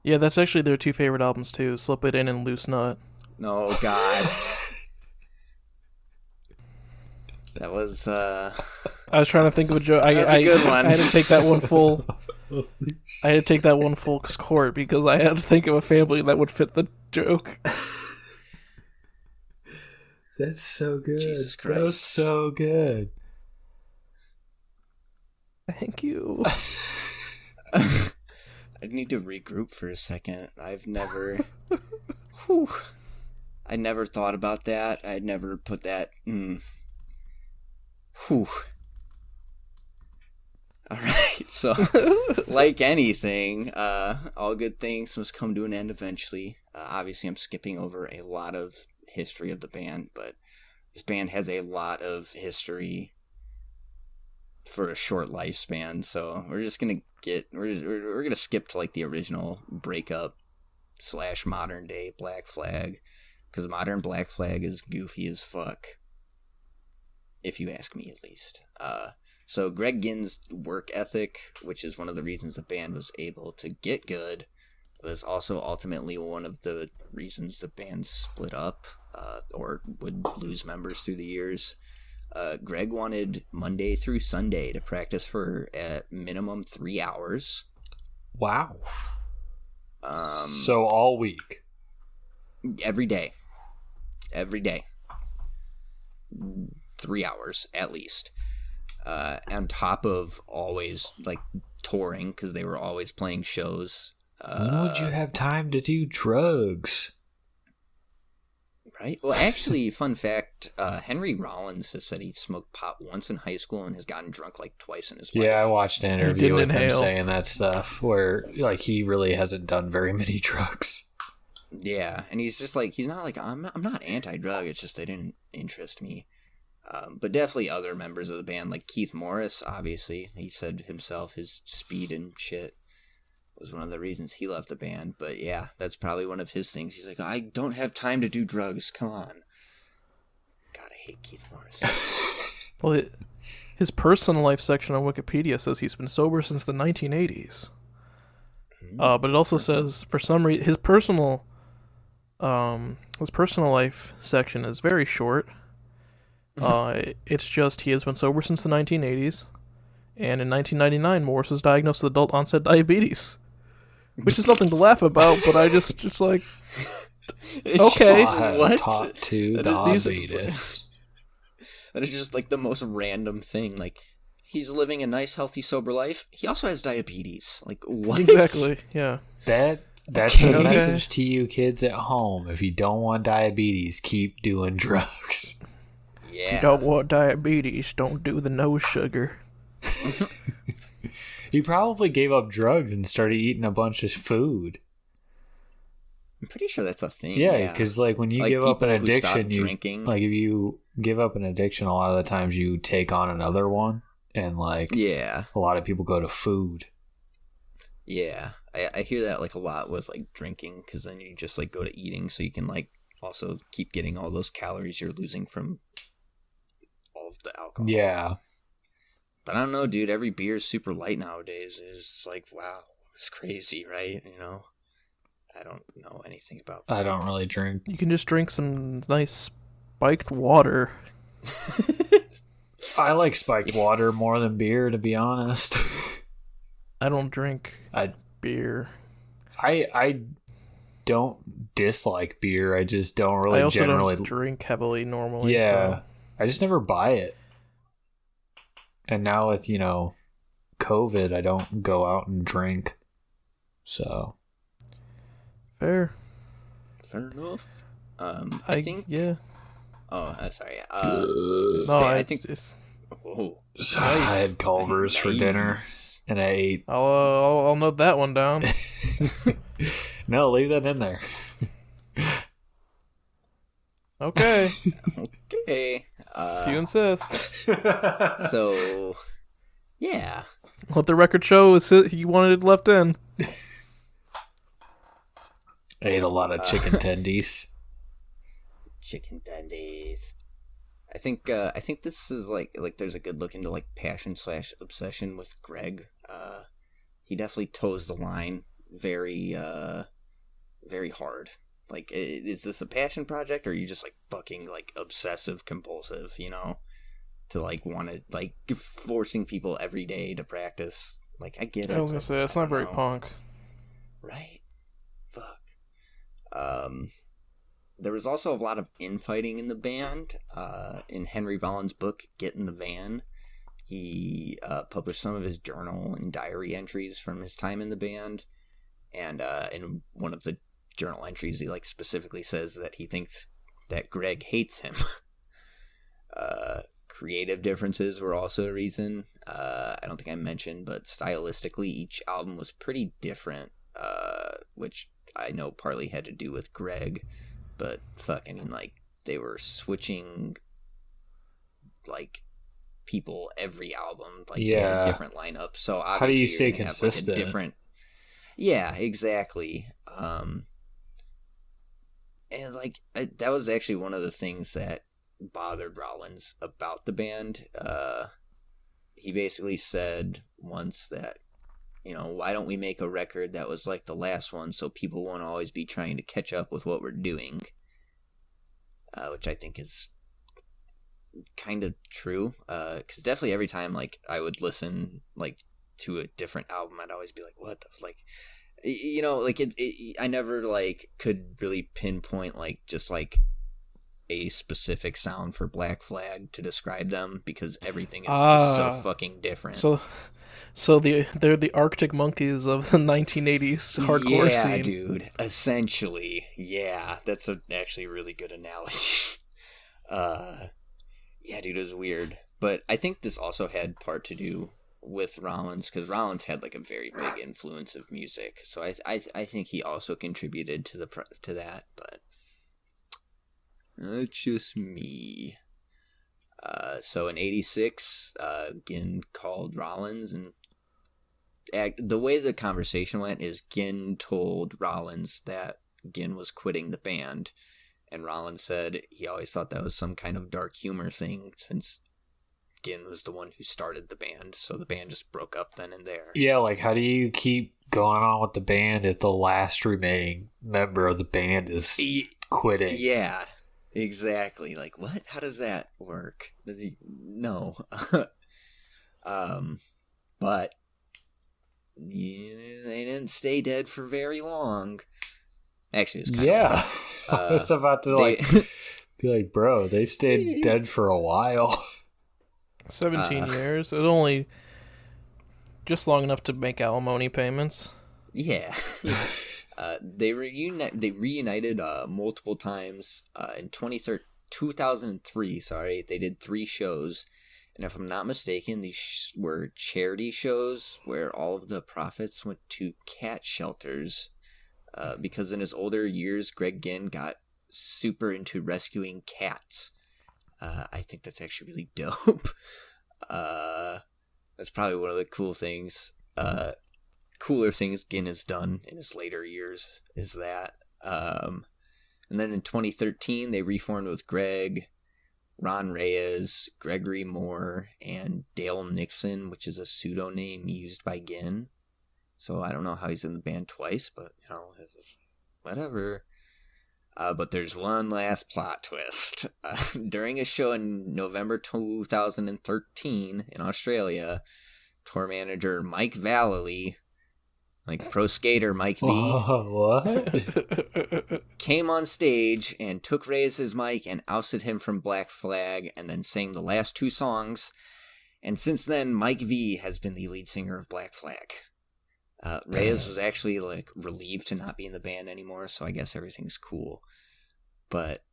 Yeah, that's actually their 2 favorite albums too, Slip It In and Loose Nut. No, God. That was, I was trying to think of a joke. That's a good one. I had to take that one full. I had to take that one full court because I had to think of a family that would fit the joke. That's so good. Jesus Christ. That was so good. Thank you. I need to regroup for a second. I've never... Whew. I never thought about that. I'd never put that... Whew. Alright, so, like anything, all good things must come to an end eventually. Obviously, I'm skipping over a lot of history of the band, but this band has a lot of history for a short lifespan, so we're just gonna we're gonna skip to like the original breakup / modern day Black Flag, because modern Black Flag is goofy as fuck, if you ask me at least. So Greg Ginn's work ethic, which is one of the reasons the band was able to get good, was also ultimately one of the reasons the band split up, or would lose members through the years. Greg wanted Monday through Sunday to practice for at minimum 3 hours. Wow. So all week. Every day. 3 hours at least. On top of always like touring, because they were always playing shows. When would you have time to do drugs? Right? Well, actually, fun fact, Henry Rollins has said he smoked pot once in high school and has gotten drunk like twice in his life. Yeah, I watched an interview didn't with him inhale. saying that stuff where like he really hasn't done very many drugs. Yeah, and he's just like, he's not like, I'm not anti-drug, it's just they didn't interest me. But definitely other members of the band, like Keith Morris, obviously, he said himself his speed and shit was one of the reasons he left the band. But yeah, that's probably one of his things. He's like, I don't have time to do drugs, come on. God, I hate Keith Morris. Well, his personal life section on Wikipedia says he's been sober since the 1980s. But it also says, for some reason, his personal life section is very short. It's just he has been sober since the 1980s, and in 1999, Morris was diagnosed with adult onset diabetes, which is nothing to laugh about. But I just like, okay, What? Top 2 That is- diabetes. That is just like the most random thing. Like, he's living a nice, healthy, sober life. He also has diabetes. Like, what? exactly, yeah. That's a Okay. message to you kids at home. If you don't want diabetes, keep doing drugs. Yeah. You don't want diabetes, don't do the no sugar. He probably gave up drugs and started eating a bunch of food. I'm pretty sure that's a thing. Yeah, because like when you Like, give up an people who stop addiction, you drinking. like if you give up an addiction, a lot of the times you take on another one, and like Yeah. a lot of people go to food. Yeah. I hear that like a lot with like drinking, because then you just like go to eating, so you can like also keep getting all those calories you're losing from all of the alcohol. Yeah, But I don't know, dude. Every beer is super light nowadays. It's like, wow, it's crazy, right? You know? I don't know anything about that. I don't really drink. You can just drink some nice spiked water. I like spiked water more than beer, to be honest. I don't drink I beer. I don't dislike beer. I just don't really I also generally. don't drink heavily normally. Yeah, So. I just never buy it. And now with COVID, I don't go out and drink. So Fair. Fair enough. I think. Yeah. Oh, sorry. No, I think. It's, Oh, I had Culver's for dinner, nice. and I ate. I'll note that one down. No, leave that in there. Okay. Okay. If you insist. So, yeah. Let the record show he wanted it left in. I ate a lot of chicken tendies. Chicken tendies. I think this is like there's a good look into like passion / obsession with Greg. He definitely toes the line very very hard. Like, is this a passion project, or are you just like fucking like obsessive compulsive, you know, to like want to like forcing people every day to practice? Like, I get it. I was gonna say that's not very punk. Right? Fuck. There was also a lot of infighting in the band. In Henry Rollins' book, Get in the Van, he published some of his journal and diary entries from his time in the band. And in one of the journal entries, he like specifically says that he thinks that Greg hates him. Creative differences were also a reason. I don't think I mentioned, but stylistically, each album was pretty different, which I know partly had to do with Greg. But fuck, I mean, like, they were switching, like, people every album. Like, they had a different lineup. So obviously, how do you you're stay gonna have, consistent? like, a different. Yeah, exactly. And like that was actually one of the things that bothered Rollins about the band. He basically said once that, you know, why don't we make a record that was like the last one, so people won't always be trying to catch up with what we're doing, which I think is kind of true. Because definitely every time like I would listen like to a different album, I'd always be like, what the like. You know, like I never like could really pinpoint like just like a specific sound for Black Flag to describe them, because everything is just so fucking different. So So they're the Arctic Monkeys of the 1980s hardcore scene. Yeah, dude. Essentially, yeah. That's actually a really good analogy. Yeah, dude, it was weird. But I think this also had part to do with Rollins, because Rollins had like a very big influence of music. So I think he also contributed to that. But that's just me. So in '86, Ginn called Rollins, and the way the conversation went is Ginn told Rollins that Ginn was quitting the band, and Rollins said he always thought that was some kind of dark humor thing, since Ginn was the one who started the band, so the band just broke up then and there. Yeah, like, how do you keep going on with the band if the last remaining member of the band is quitting? Yeah, exactly. Like, what? How does that work? Does he? No. But they didn't stay dead for very long. Actually, it's kind of I was about to be like, bro, they stayed dead for a while. 17 years. It was only just long enough to make alimony payments. Yeah. They reunited multiple times. In 2003, they did 3 shows. And if I'm not mistaken, these were charity shows where all of the profits went to cat shelters. Because in his older years, Greg Ginn got super into rescuing cats. I think that's actually really dope. That's probably one of the cooler things Ginn has done in his later years, is that. And then in 2013, they reformed with Greg, Ron Reyes, Gregory Moore, and Dale Nixon, which is a pseudonym used by Ginn. So I don't know how he's in the band twice, but, whatever. But there's one last plot twist. During a show in November 2013 in Australia, tour manager Mike Vallely, like pro skater Mike V, What? came on stage and took Reyes' mic and ousted him from Black Flag, and then sang the last 2 songs. And since then, Mike V has been the lead singer of Black Flag. Reyes was actually relieved to not be in the band anymore, so I guess everything's cool. But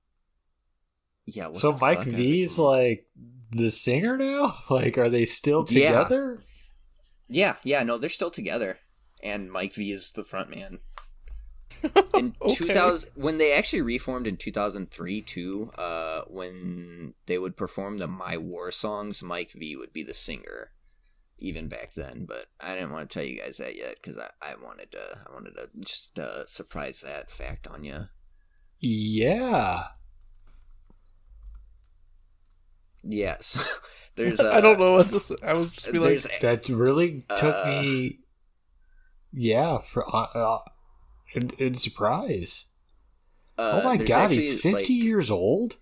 yeah, so Mike V's the singer now? Like, are they still together? Yeah, no, they're still together, and Mike V is the front man. In 2000, when they actually reformed in 2003 too, when they would perform the My War songs, Mike V would be the singer. Even back then, but I didn't want to tell you guys that yet because I wanted to just surprise that fact on you. Yeah. Yes. There's. I don't know what to say. I was just be like, that really took me. Yeah, for in surprise. Oh my god, he's 50 years old.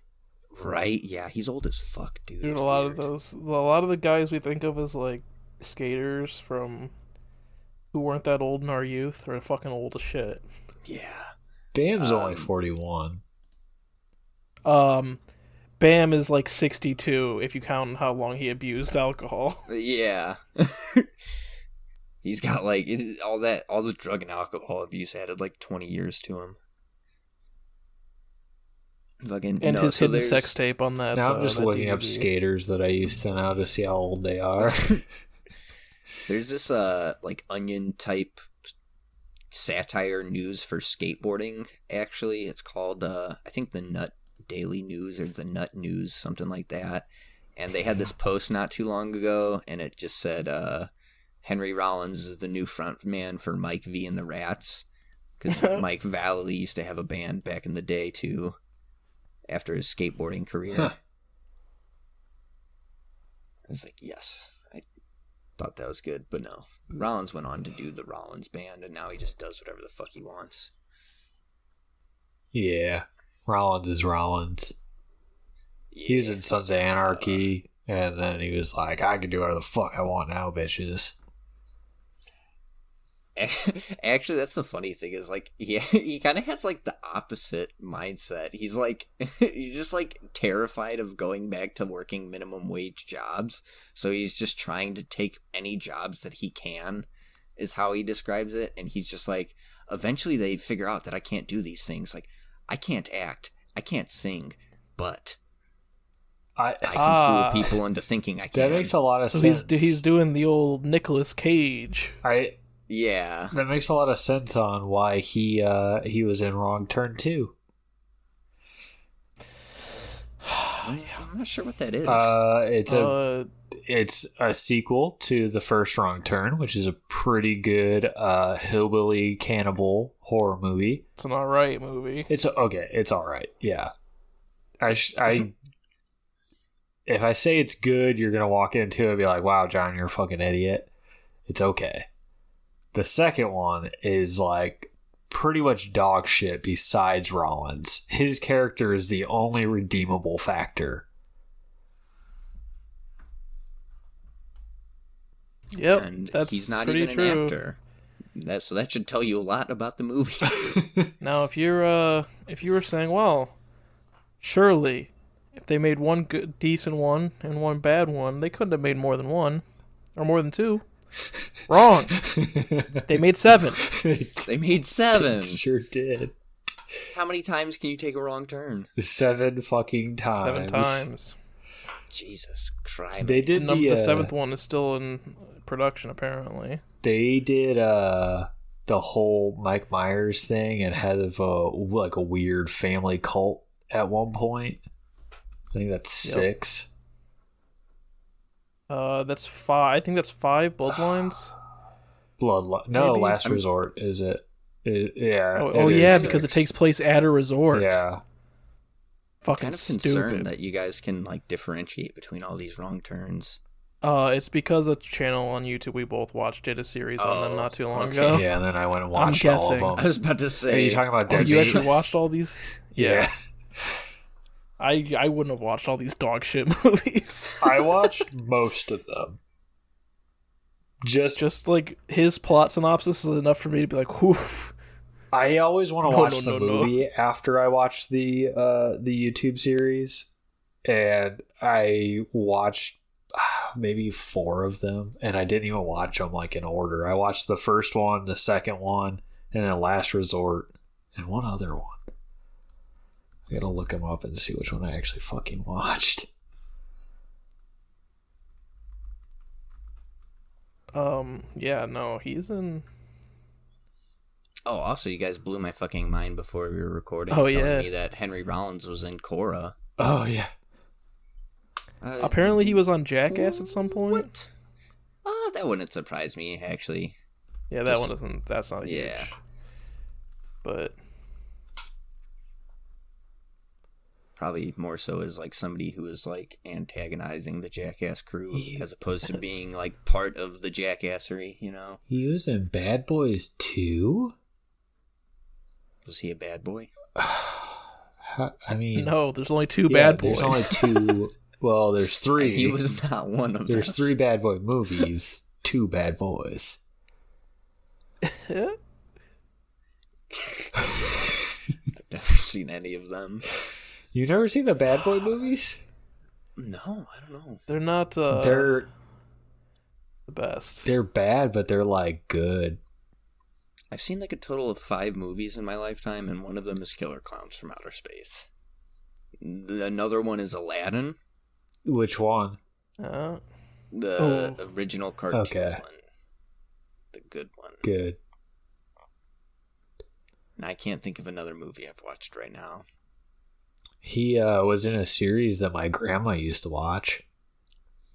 Right? Yeah, he's old as fuck, dude. Dude, a lot of the guys we think of as skaters from who weren't that old in our youth are fucking old as shit. Yeah. Bam's only 41. Bam is 62 if you count how long he abused alcohol. Yeah. He's got all the drug and alcohol abuse added 20 years to him. His hidden sex tape on that. Now I'm just looking DVD. up skaters that I used to know to see how old they are. There's this Onion type satire news for skateboarding. Actually, it's called I think the Nut Daily News or the Nut News, something like that. And they had this post not too long ago, and it just said Henry Rollins is the new front man for Mike V and the Rats, because Mike Vallely used to have a band back in the day too. After his skateboarding career. Huh. I was yes. I thought that was good, but no. Rollins went on to do the Rollins band, and now he just does whatever the fuck he wants. Yeah. Rollins is Rollins. Yeah. He was in Sons of Anarchy, and then he was like, I can do whatever the fuck I want now, bitches. Actually, that's the funny thing is like, yeah, he kind of has like the opposite mindset. He's like, he's just like terrified of going back to working minimum wage jobs. So he's just trying to take any jobs that he can, is how he describes it. And he's just like, eventually they figure out that I can't do these things. Like, I can't act, I can't sing, but I can fool people into thinking I can. That makes a lot of sense. He's doing the old Nicolas Cage. Yeah. That makes a lot of sense on why he was in Wrong Turn 2. I'm not sure what that is. It's a sequel to the first Wrong Turn, which is a pretty good hillbilly cannibal horror movie. It's an alright movie. It's okay. It's alright. Yeah. If I say it's good, you're gonna walk into it and be like, "Wow, John, you're a fucking idiot." It's okay. The second one is like pretty much dog shit besides Rollins. His character is the only redeemable factor. Yep, and that's he's not pretty even true. an actor. So that should tell you a lot about the movie. Now, if you were saying, well, surely if they made one good, decent one and one bad one, they couldn't have made more than one or more than two. Wrong. They made 7. They made 7. Sure did. How many times can you take a wrong turn? 7 fucking times. 7 times. Jesus Christ. They did The 7th one is still in production, apparently. They did the whole Mike Myers thing and had a weird family cult at one point. I think that's 6. That's 5. I think that's 5 Bloodlines. Bloodline. No, Maybe? Last Resort is it? Yeah. Oh it yeah, is because 6. it takes place at a resort. Yeah. Fucking kind of concerned stupid. that you guys can like differentiate between all these wrong turns. It's because a channel on YouTube we both watched did a series on them not too long ago. Yeah, and then I went and watched all of guessing. them. I was about to say. Are you talking about Dead You Meat? actually watched all these? Yeah. I wouldn't have watched all these dog shit movies. I watched most of them. Just like his plot synopsis is enough for me to be like, whoof. I always want to watch the no. movie after I watch the YouTube series, and I watched maybe 4 of them, and I didn't even watch them like in order. I watched the first one, the second one, and then Last Resort, and one other one. I gotta look them up and see which one I actually fucking watched. Yeah, no, he's in. Oh, also, you guys blew my fucking mind before we were recording. Oh, telling yeah. me that Henry Rollins was in Korra. Oh yeah. Apparently, he was on Jackass at some point. What? That wouldn't surprise me, actually. Yeah, that one doesn't. That's not huge. Yeah. But Probably more so as like somebody who is like antagonizing the Jackass crew as opposed to being like part of the jackassery, you know? He was in Bad Boys 2? Was he a bad boy? I mean... no, there's only 2 bad boys. There's only 2... Well, there's 3. And he was not one of them. There's 3 Bad Boy movies, 2 Bad Boys. I've never seen any of them. You've never seen the Bad Boy movies? No, I don't know. They're not. They're the best. They're bad, but they're like good. I've seen like a total of 5 movies in my lifetime, and one of them is Killer Clowns from Outer Space. Another one is Aladdin. Which one? The original cartoon Okay. one. The good one. Good. And I can't think of another movie I've watched right now. He was in a series that my grandma used to watch.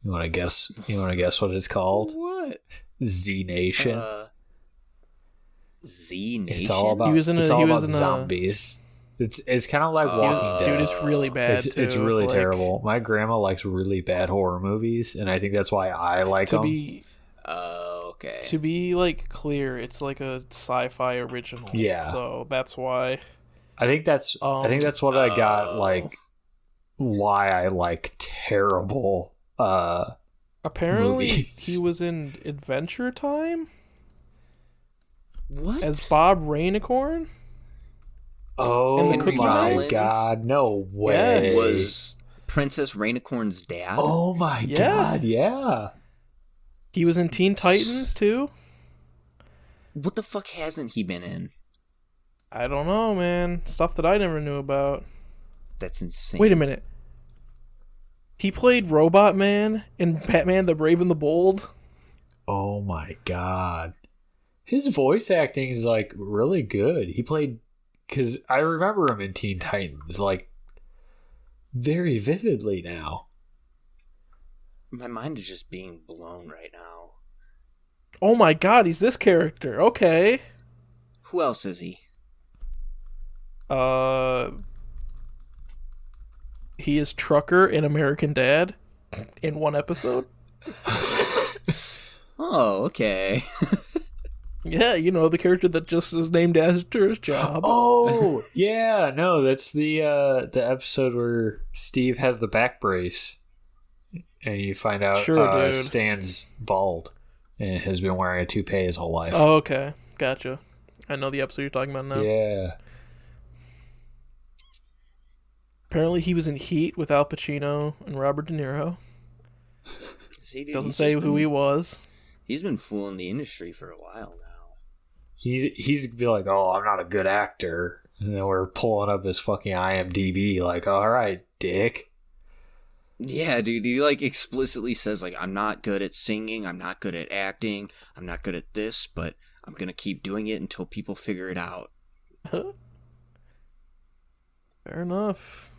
You want to guess? You want to guess what it's called? What? Z Nation. Z Nation? It's all about. He was in it's a- all he about was in a- zombies. It's kind of like Walking Dead. Dude, it's really bad. It's too. really Like, terrible. My grandma likes really bad horror movies, and I think that's why I like To them. Okay. to be like clear, it's like a sci-fi original. Yeah. So that's why. I think that's what I got. Like, why I like terrible. Apparently, Movies. he was in Adventure Time. What? as Bob Rainicorn. Oh Henry my Rollins god, no way. Yes. was Princess Rainicorn's dad? Oh my Yeah. god, yeah. He was in Teen Titans too. What the fuck hasn't he been in? I don't know, man. Stuff that I never knew about. That's insane. Wait a minute. He played Robot Man in Batman: The Brave and the Bold. Oh my god. His voice acting is like really good. He played, because I remember him in Teen Titans like very vividly now. My mind is just being blown right now. Oh my god, he's this character. Okay. Who else is he? He is Trucker in American Dad in one episode. Oh, okay. Yeah, you know, the character that just is named after his job. Oh yeah, no, that's the episode where Steve has the back brace, and you find out Sure, dude. Stan's bald and has been wearing a toupee his whole life. Oh, okay. Gotcha. I know the episode you're talking about now. Yeah. Apparently he was in Heat with Al Pacino and Robert De Niro. See, dude, Doesn't say who he was. He's been fooling the industry for a while now. He's be like, oh, I'm not a good actor, and then we're pulling up his fucking IMDb, like, all right, dick. Yeah, dude, he like explicitly says like, I'm not good at singing, I'm not good at acting, I'm not good at this, but I'm gonna keep doing it until people figure it out. Fair enough.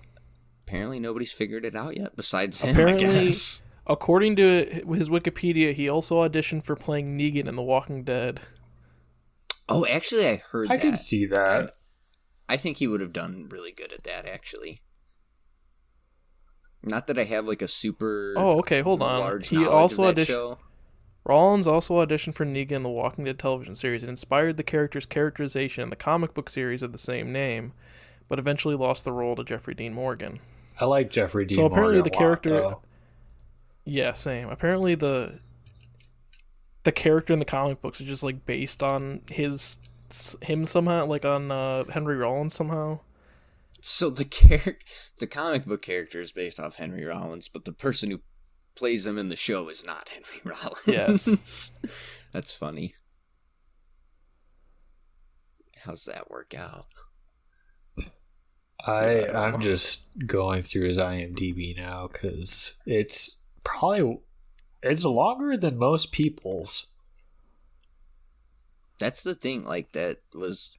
Apparently nobody's figured it out yet besides him, Apparently- I guess. According to his Wikipedia, he also auditioned for playing Negan in The Walking Dead. Oh, actually, I heard I that. can see that. I think he would have done really good at that, actually. Not that I have like a super Oh, okay, hold on. large He knowledge also of that auditioned. show. Rollins also auditioned for Negan in the Walking Dead television series and inspired the character's characterization in the comic book series of the same name, but eventually lost the role to Jeffrey Dean Morgan. I like Jeffrey Dean So apparently Morgan the a lot, character- though. Yeah, same. Apparently the character in the comic books is just like based on him somehow, like on Henry Rollins somehow. So the comic book character is based off Henry Rollins, but the person who plays him in the show is not Henry Rollins. Yes. That's funny. How's that work out? I'm just going through his IMDb now because it's longer than most people's. That's the thing. Like that was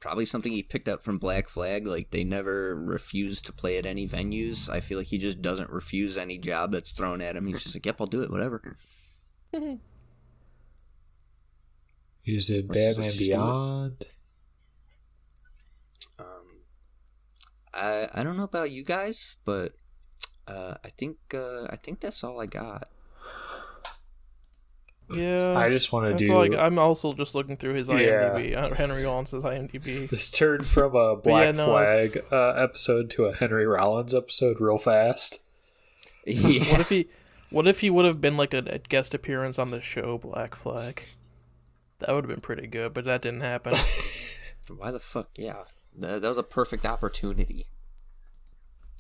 probably something he picked up from Black Flag. Like they never refused to play at any venues. I feel like he just doesn't refuse any job that's thrown at him. He's just like, "Yep, I'll do it. Whatever." He was in Let's Batman just do it. Beyond. I don't know about you guys, but I think that's all I got. Yeah. I just want to that's do. all I'm also just looking through his IMDb. Henry Rollins' IMDb. This turned from a Black yeah, no, Flag episode to a Henry Rollins episode real fast. Yeah. What if he would have been like a guest appearance on the show Black Flag? That would have been pretty good, but that didn't happen. Why the fuck? Yeah, that was a perfect opportunity.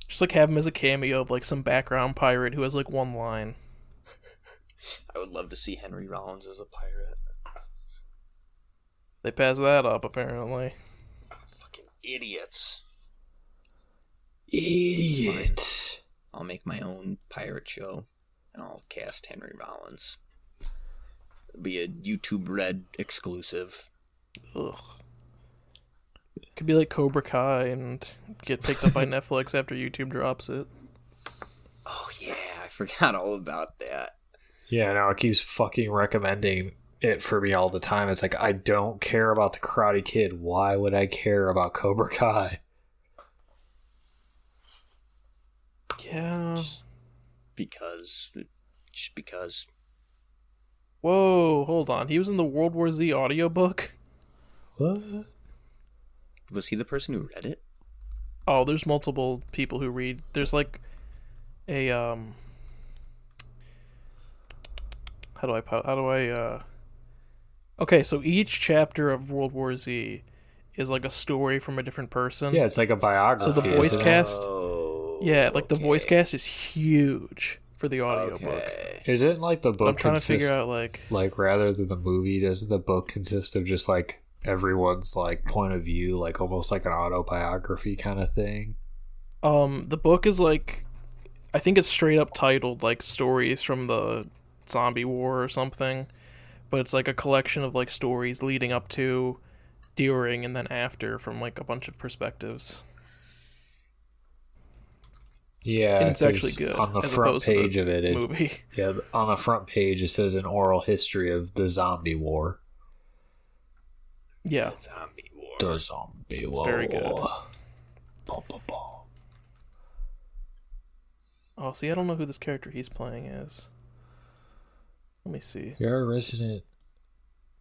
Just like have him as a cameo of like some background pirate who has like one line. I would love to see Henry Rollins as a pirate. They passed that up apparently. Fucking idiots. Idiot. I'll make my own pirate show, and I'll cast Henry Rollins. It'll be a YouTube Red exclusive. Ugh. Could be like Cobra Kai and get picked up by Netflix after YouTube drops it. Oh yeah, I forgot all about that. Yeah, no, it keeps fucking recommending it for me all the time. It's like, I don't care about the Karate Kid. Why would I care about Cobra Kai? Yeah. Just because. Whoa, hold on. He was in the World War Z audiobook? What? Was he the person who read it? Oh, there's multiple people who read. There's like a how do I Okay, so each chapter of World War Z is like a story from a different person. Yeah, it's like a biography. So the voice isn't it? cast, Oh, yeah, like the voice okay. cast is huge for the audiobook. Okay. Isn't like the But book I'm trying to figure consist out like like rather than the movie? Doesn't the book consist of just like everyone's like point of view, like almost like an autobiography kind of thing? the book is like I think it's straight up titled like Stories from the Zombie War or something, but it's like a collection of like stories leading up to, during, and then after from like a bunch of perspectives. Yeah, And it's actually 'cause good on the as front opposed to page the of it. movie. Yeah, on the front page it says an oral history of the zombie war. Yeah. Zombie War. The zombie war. very good. Bum, bum, bum. Oh, see, I don't know who this character he's playing is. Let me see. You're a resident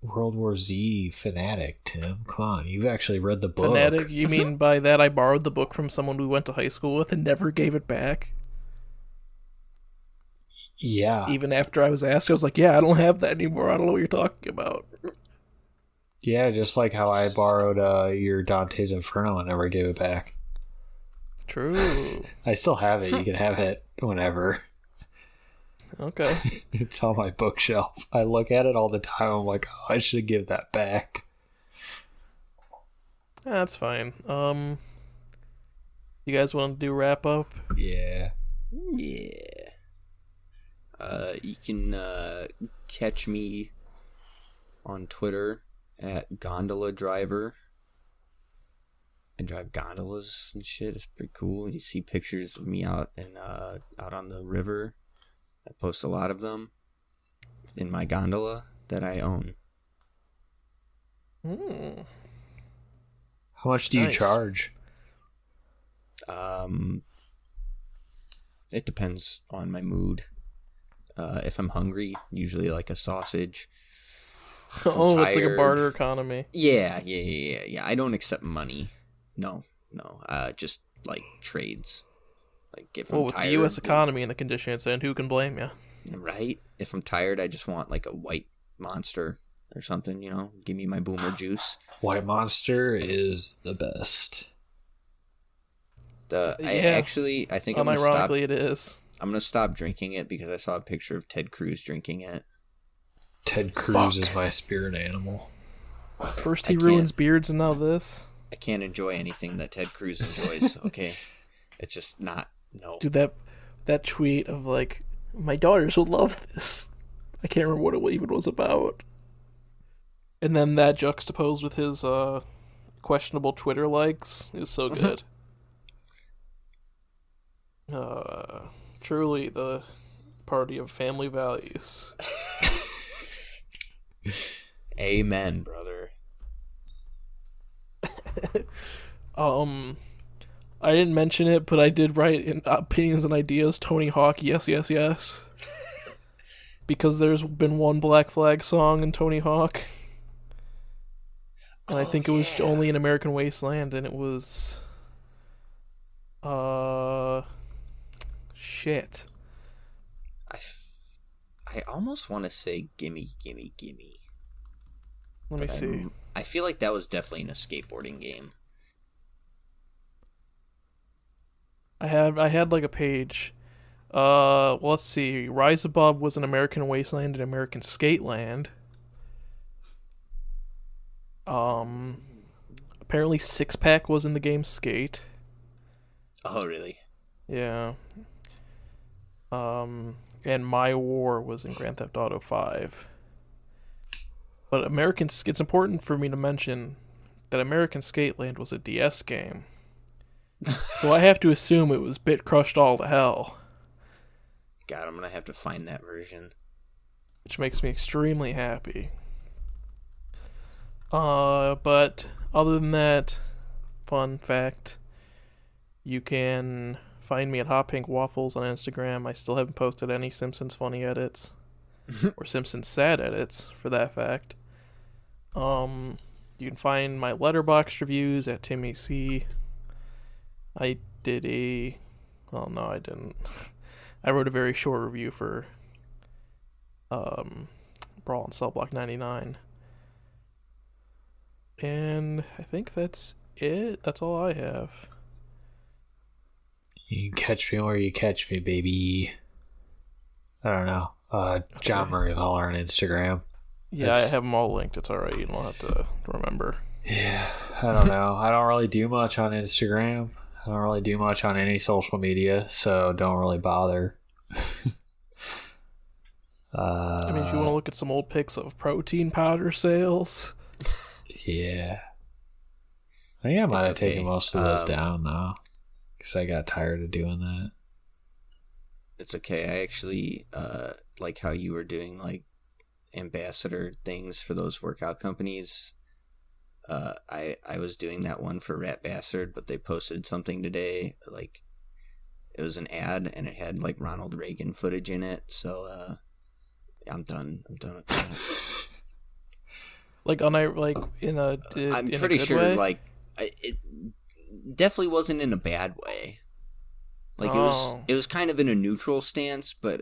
World War Z fanatic, Tim. Come on, you've actually read the book. Fanatic? You mean by that I borrowed the book from someone we went to high school with and never gave it back? Yeah. Even after I was asked, I was like, yeah, I don't have that anymore. I don't know what you're talking about. Yeah, just like how I borrowed your Dante's Inferno and never gave it back. True. I still have it. You can have it whenever. Okay. It's on my bookshelf. I look at it all the time. I'm like, oh, I should give that back. That's fine. You guys want to do wrap up? Yeah. Yeah. You can catch me on Twitter at Gondola Driver. I drive gondolas and shit. It's pretty cool. You see pictures of me out on the river. I post a lot of them in my gondola that I own. Hmm. How much do you Nice. charge? It depends on my mood. If I'm hungry, usually like a sausage. If I'm Oh, it's like a tired- barter economy. Yeah. I don't accept money. No. Just like trades. Like if Well, I'm with tired, the U.S. economy and the condition it's in, who can blame you? right? If I'm tired, I just want like a white Monster or something. Give me my boomer juice. White Monster is the best. I Yeah. think I'm gonna stop. Unironically, it is. I'm gonna stop drinking it because I saw a picture of Ted Cruz drinking it. Ted Cruz is my spirit animal. First he I ruins can't- beards, and now this. I can't enjoy anything that Ted Cruz enjoys. Okay, it's just not. No. Dude, that tweet of like, my daughters will love this. I can't remember what it even was about. And then that juxtaposed with his questionable Twitter likes is so good. Truly the party of family values. Amen, brother. I didn't mention it, but I did write in opinions and ideas Tony Hawk, yes, yes, yes. Because there's been one Black Flag song in Tony Hawk. And I think it was only in American Wasteland, and it was... Shit. I almost want to say gimme, gimme, gimme. Let me see. I feel like that was definitely in a skateboarding game. I had like a page. Well, let's see. Rise Above was an American Wasteland and American Skateland. Apparently Six Pack was in the game Skate. Oh, really? Yeah. And My War was in Grand Theft Auto 5. But it's important for me to mention that American Skateland was a DS game. So I have to assume it was bit crushed all to hell. God, I'm gonna have to find that version. Which makes me extremely happy. But other than that, fun fact, you can find me at Hot Pink Waffles on Instagram. I still haven't posted any Simpsons funny edits. Or Simpsons sad edits, for that fact. You can find my Letterboxd reviews at Timmy C. I did well, no, I didn't. I wrote a very short review for Brawl and Cell Block 99. And I think that's it. That's all I have. You can catch me where you catch me, baby. I don't know. John Murray Holler on Instagram. Yeah, I have them all linked. It's alright. You don't have to remember. Yeah, I don't know. I don't really do much on Instagram. I don't really do much on any social media, so don't really bother. I mean, if you want to look at some old pics of protein powder sales. Yeah. I think I might have taken most of those down now. Because I got tired of doing that. It's okay. I actually like how you were doing like ambassador things for those workout companies. I was doing that one for Rat Bastard, but they posted something today. Like it was an ad, and it had like Ronald Reagan footage in it. So I'm done. I'm done with that. I'm pretty sure way? Like it definitely wasn't in a bad way. Like it was kind of in a neutral stance, but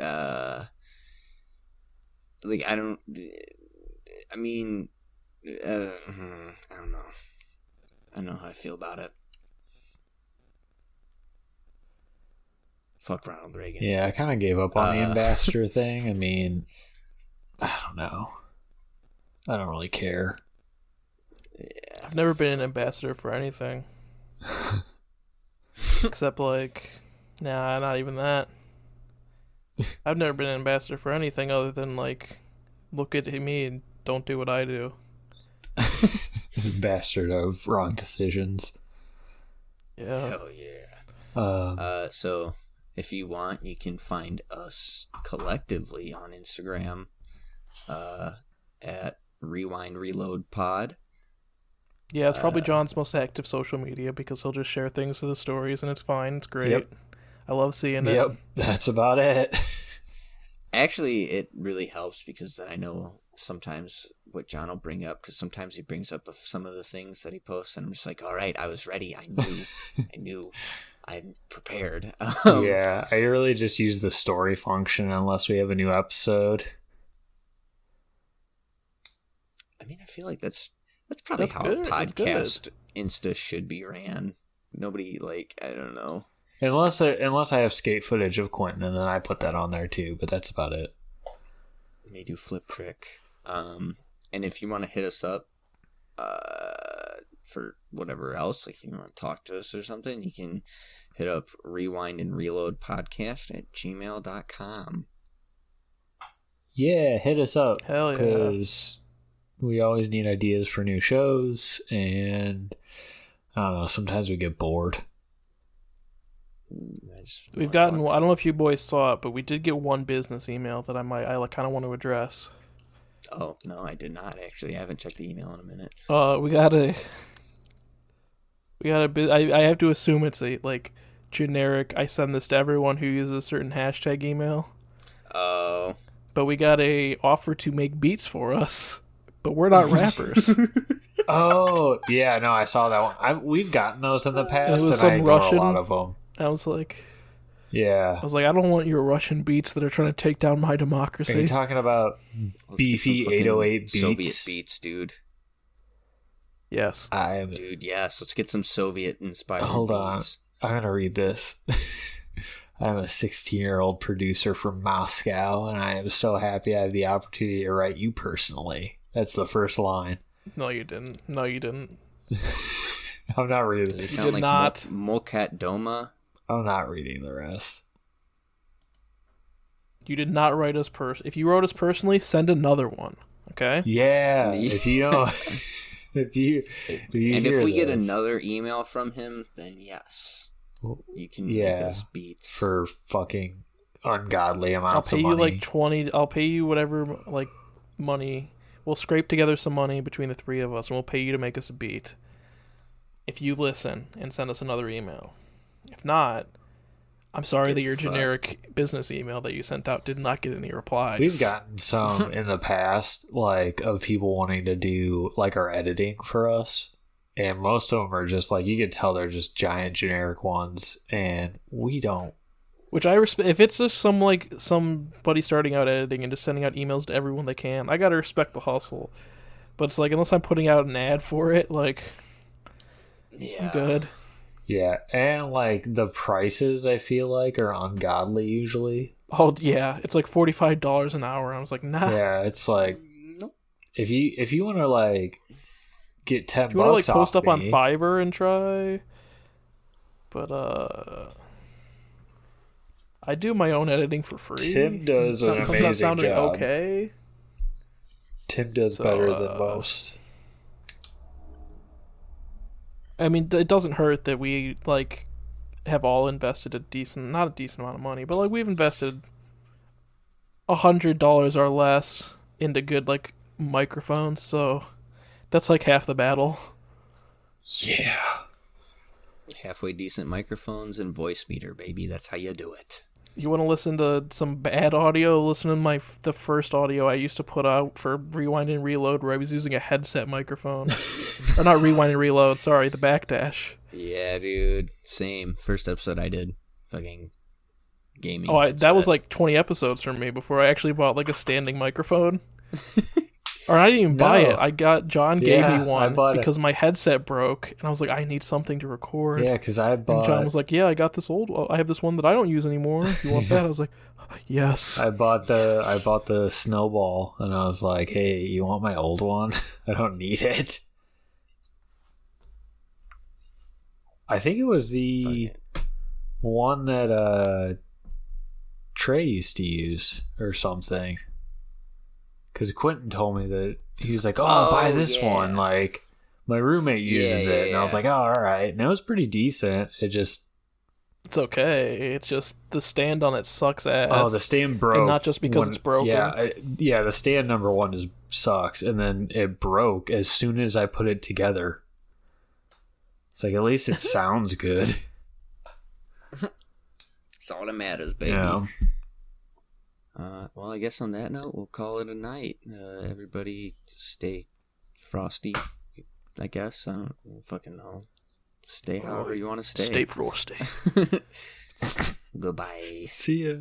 like I don't know. I don't know how I feel about it. Fuck Ronald Reagan. Yeah, I kind of gave up on the ambassador thing. I mean, I don't know. I don't really care. Yeah, I've never been an ambassador for anything. Except nah, not even that. I've never been an ambassador for anything other than look at me and don't do what I do. Bastard of wrong decisions. Yeah. Hell yeah. So if you want, you can find us collectively on Instagram at Rewind Reload Pod. Yeah, it's probably John's most active social media because he'll just share things to the stories and it's fine. It's great. Yep. I love seeing it. Yep, that's about it. Actually, it really helps because then I know sometimes what John will bring up, because sometimes he brings up some of the things that he posts, and I'm just like, all right, I was ready. I knew. I'm prepared. Yeah, I really just use the story function unless we have a new episode. I mean, I feel like that's probably how a podcast Insta should be ran. Nobody, I don't know. Unless I have skate footage of Quentin, and then I put that on there too, but that's about it. May do flip trick. And if you want to hit us up for whatever else, like you want to talk to us or something, you can hit up Rewind and Reload Podcast at gmail.com. Yeah, hit us up. Hell yeah. Because we always need ideas for new shows, and I don't know, sometimes we get bored. We've gotten, I don't know if you boys saw it, but we did get one business email that I kind of want to address. Oh, no, I did not actually. I haven't checked the email in a minute. I have to assume it's a generic, I send this to everyone who uses a certain hashtag email. Oh. But we got a offer to make beats for us, but we're not rappers. Oh, yeah, no, I saw that one. We've gotten those in the past, it was and I ignore Russian, a lot of them. I was like, yeah. I don't want your Russian beats that are trying to take down my democracy. Are you talking about beefy 808 beats? Soviet beats, dude. Yes. Dude, yes. Let's get some Soviet-inspired beats. Hold on. I'm going to read this. I'm a 16-year-old producer from Moscow, and I am so happy I have the opportunity to write you personally. That's the first line. No, you didn't. I'm not reading this. Does it sound like Molkat Doma? I'm not reading the rest. You did not write us If you wrote us personally, send another one. Okay? Yeah. If you don't, if we get another email from him, then yes, you can make us beats for fucking ungodly amounts of money. I'll pay you $20. I'll pay you whatever money. We'll scrape together some money between the three of us, and we'll pay you to make us a beat. If you listen and send us another email. If not, I'm sorry that your generic business email that you sent out did not get any replies. We've gotten some in the past, of people wanting to do our editing for us, and most of them are just you can tell they're just giant generic ones, and we don't. Which I respect. If it's just somebody starting out editing and just sending out emails to everyone they can, I gotta respect the hustle. But it's like, unless I'm putting out an ad for it, like, Yeah. I'm good. Yeah, and like the prices I feel like are ungodly usually. Oh yeah, it's like $45 an hour. I was like, nah. Yeah, it's like if you want to like get 10 Do you want to like bucks post off up on me, Fiverr and try? But I do my own editing for free. Tim does an Comes out amazing sounding job. okay. Tim does better than most. I mean, it doesn't hurt that we like have all invested not a decent amount of money, but like we've invested $100 or less into good like microphones, so that's like half the battle. Yeah. Halfway decent microphones and voice meter, baby. That's how you do it. You want to listen to some bad audio? Listen to the first audio I used to put out for Rewind and Reload, where I was using a headset microphone, or not Rewind and Reload. Sorry, the Backdash. Yeah, dude. Same. First episode I did. Fucking gaming. That was like 20 episodes for me before I actually bought like a standing microphone. Or I didn't even buy it. John gave me one because my headset broke, and I was like, I need something to record. Yeah, because I bought. And John was like, yeah, I got this I have this one that I don't use anymore. You want that? I was like, yes. I bought the Snowball, and I was like, hey, you want my old one? I don't need it. I think it was the one that Trey used to use or something. Because Quentin told me that he was like, oh, buy this one. Like, my roommate uses it. And I was like, oh, all right. And it was pretty decent. It's okay. It's just the stand on it sucks ass. Oh, the stand broke. And not just because it's broken. Yeah, the stand number one sucks. And then it broke as soon as I put it together. It's like, at least it sounds good. That's all that matters, baby. Yeah. Well, I guess on that note, we'll call it a night. Everybody stay frosty, I guess. I don't fucking know. Stay however you want to stay. Stay frosty. Goodbye. See ya.